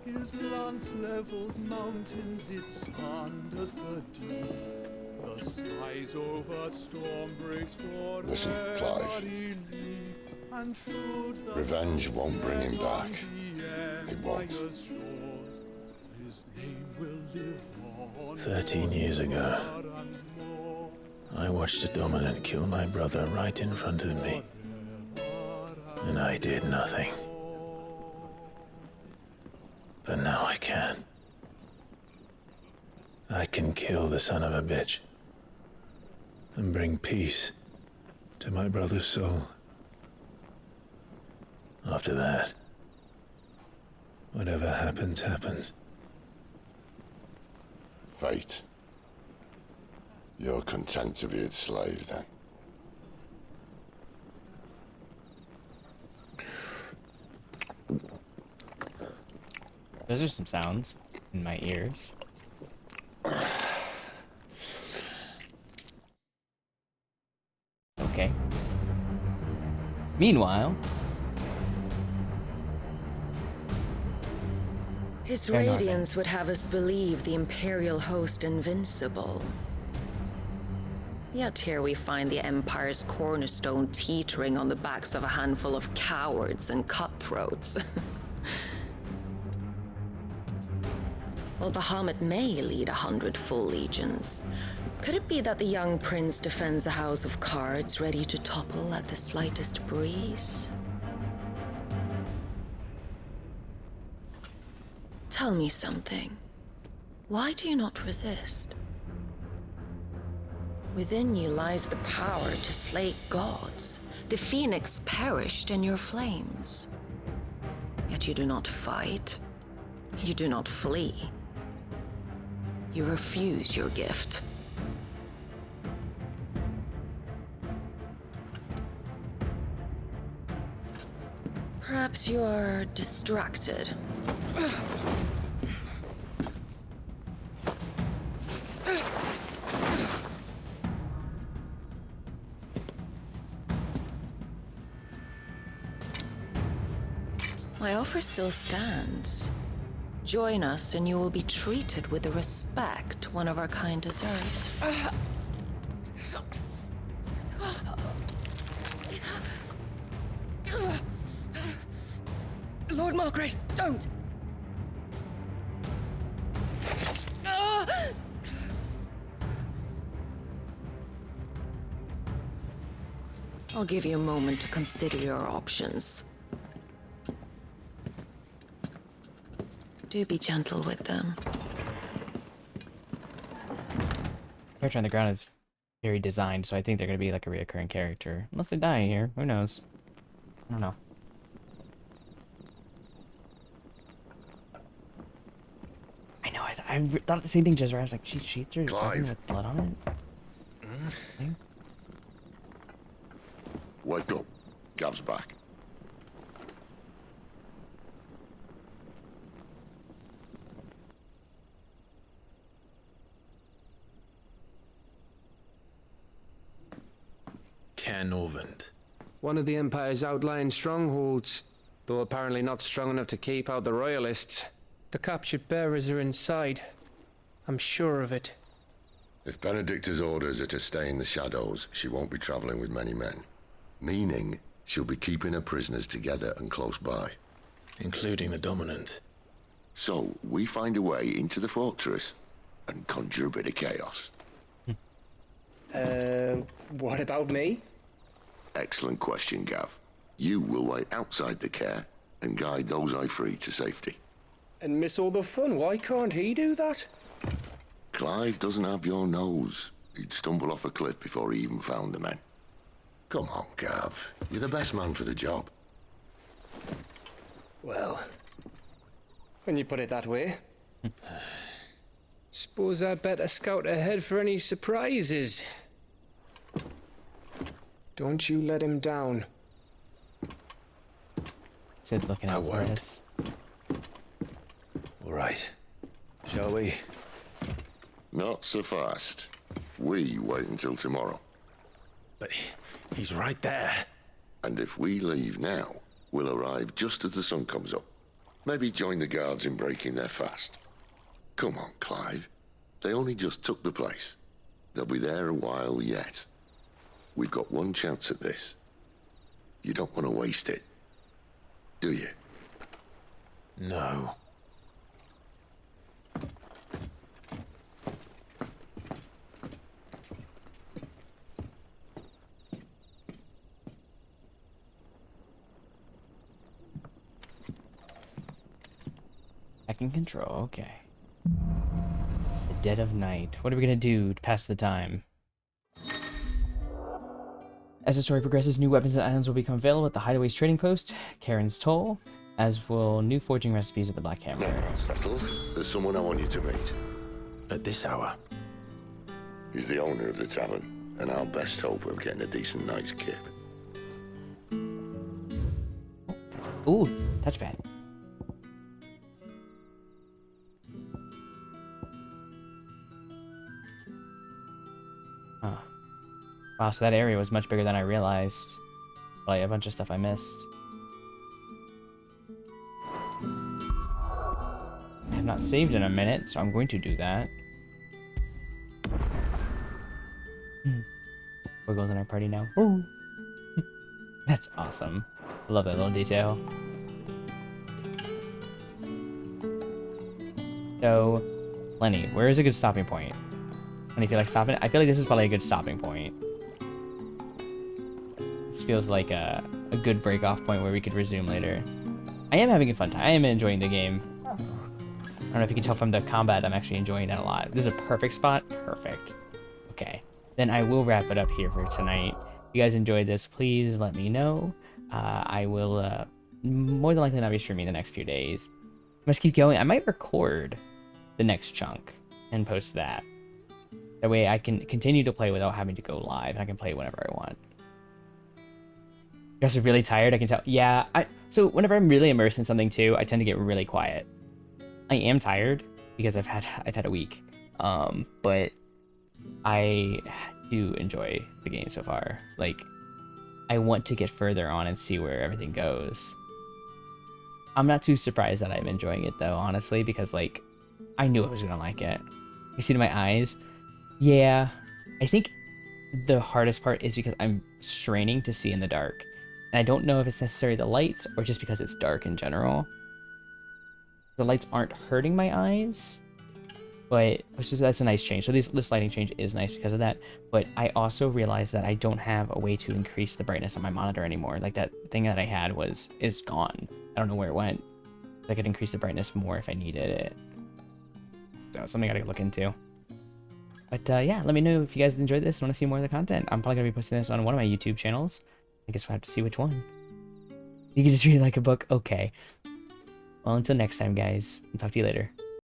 His lance levels mountains, it sanders the deep. The skies over storm breaks for Listen, Clive. Revenge won't bring him back. It won't. 13 years ago, I watched a dominant kill my brother right in front of me. And I did nothing. But now I can. I can kill the son of a bitch and bring peace to my brother's soul. After that, whatever happens, happens. Fate. You're content to be its slave, then? Those are some sounds in my ears. Okay. Meanwhile... His Fair enough, radiance would have us believe the Imperial host invincible. Yet here we find the Empire's cornerstone teetering on the backs of a handful of cowards and cutthroats. Well, Bahamut may lead 100 full legions. Could it be that the young prince defends a house of cards ready to topple at the slightest breeze? Tell me something. Why do you not resist? Within you lies the power to slay gods. The phoenix perished in your flames. Yet you do not fight. You do not flee. You refuse your gift. Perhaps you are distracted. My offer still stands. Join us and you will be treated with the respect one of our kind deserves. Lord Margrace, don't! I'll give you a moment to consider your options. Do be gentle with them. Pressure on the ground is very designed, so I think they're gonna be like a reoccurring character. Unless they die here, who knows? I don't know. I know. I thought the same thing, Jezra. I was like, she threw something with blood on it. Wake up. Gav's back. Canovant. One of the Empire's outlying strongholds, though apparently not strong enough to keep out the Royalists. The captured bearers are inside. I'm sure of it. If Benedicta's orders are to stay in the shadows, she won't be traveling with many men. Meaning, she'll be keeping her prisoners together and close by. Including the Dominant. So, we find a way into the fortress and conjure a bit of chaos. What about me? Excellent question, Gav. You will wait outside the care and guide those I free to safety. And miss all the fun. Why can't he do that? Clive doesn't have your nose. He'd stumble off a cliff before he even found the men. Come on, Gav. You're the best man for the job. Well, when you put it that way. Suppose I better scout ahead for any surprises. Don't you let him down. Sid looking out for us. All right. Shall we? Not so fast. We wait until tomorrow. But he's right there. And if we leave now, we'll arrive just as the sun comes up. Maybe join the guards in breaking their fast. Come on, Clive. They only just took the place. They'll be there a while yet. We've got one chance at this. You don't want to waste it, do you? No. Back in control, okay. The dead of night. What are we gonna do to pass the time? As the story progresses, new weapons and items will become available at the Hideaway's trading post, Karen's Toll, as will new forging recipes at the Black Hammer. Now, settled. There's someone I want you to meet. At this hour? He's the owner of the tavern, and our best hope of getting a decent night's kip. Ooh, touchpad. Huh. Wow, so that area was much bigger than I realized. Like, a bunch of stuff I missed. I have not saved in a minute, so I'm going to do that. Wiggles in our party now. Ooh. That's awesome. I love that little detail. So, Lenny, where is a good stopping point? Lenny, feel like stopping? I feel like this is probably a good stopping point. This feels like a good break-off point where we could resume later. I am having a fun time. I am enjoying the game. I don't know if you can tell from the combat, I'm actually enjoying it a lot. This is a perfect spot. Perfect. Okay. Then I will wrap it up here for tonight. If you guys enjoyed this, please let me know. I will more than likely not be streaming the next few days. I must keep going. I might record the next chunk and post that. That way I can continue to play without having to go live, and I can play whenever I want. You guys are really tired, I can tell. Yeah, so whenever I'm really immersed in something too, I tend to get really quiet. I am tired because I've had a week. But I do enjoy the game so far. Like, I want to get further on and see where everything goes. I'm not too surprised that I'm enjoying it though, honestly, because like, I knew I was gonna like it. You see it in my eyes? Yeah, I think the hardest part is because I'm straining to see in the dark. And I don't know if it's necessarily the lights or just because it's dark in general. The lights aren't hurting my eyes, but that's a nice change. So this lighting change is nice because of that. But I also realized that I don't have a way to increase the brightness on my monitor anymore. Like that thing that I had is gone. I don't know where it went. I could increase the brightness more if I needed it. So something I gotta look into. But yeah, let me know if you guys enjoyed this and want to see more of the content. I'm probably going to be posting this on one of my YouTube channels. I guess we'll have to see which one. You can just read like a book? Okay. Well, until next time, guys. I'll talk to you later.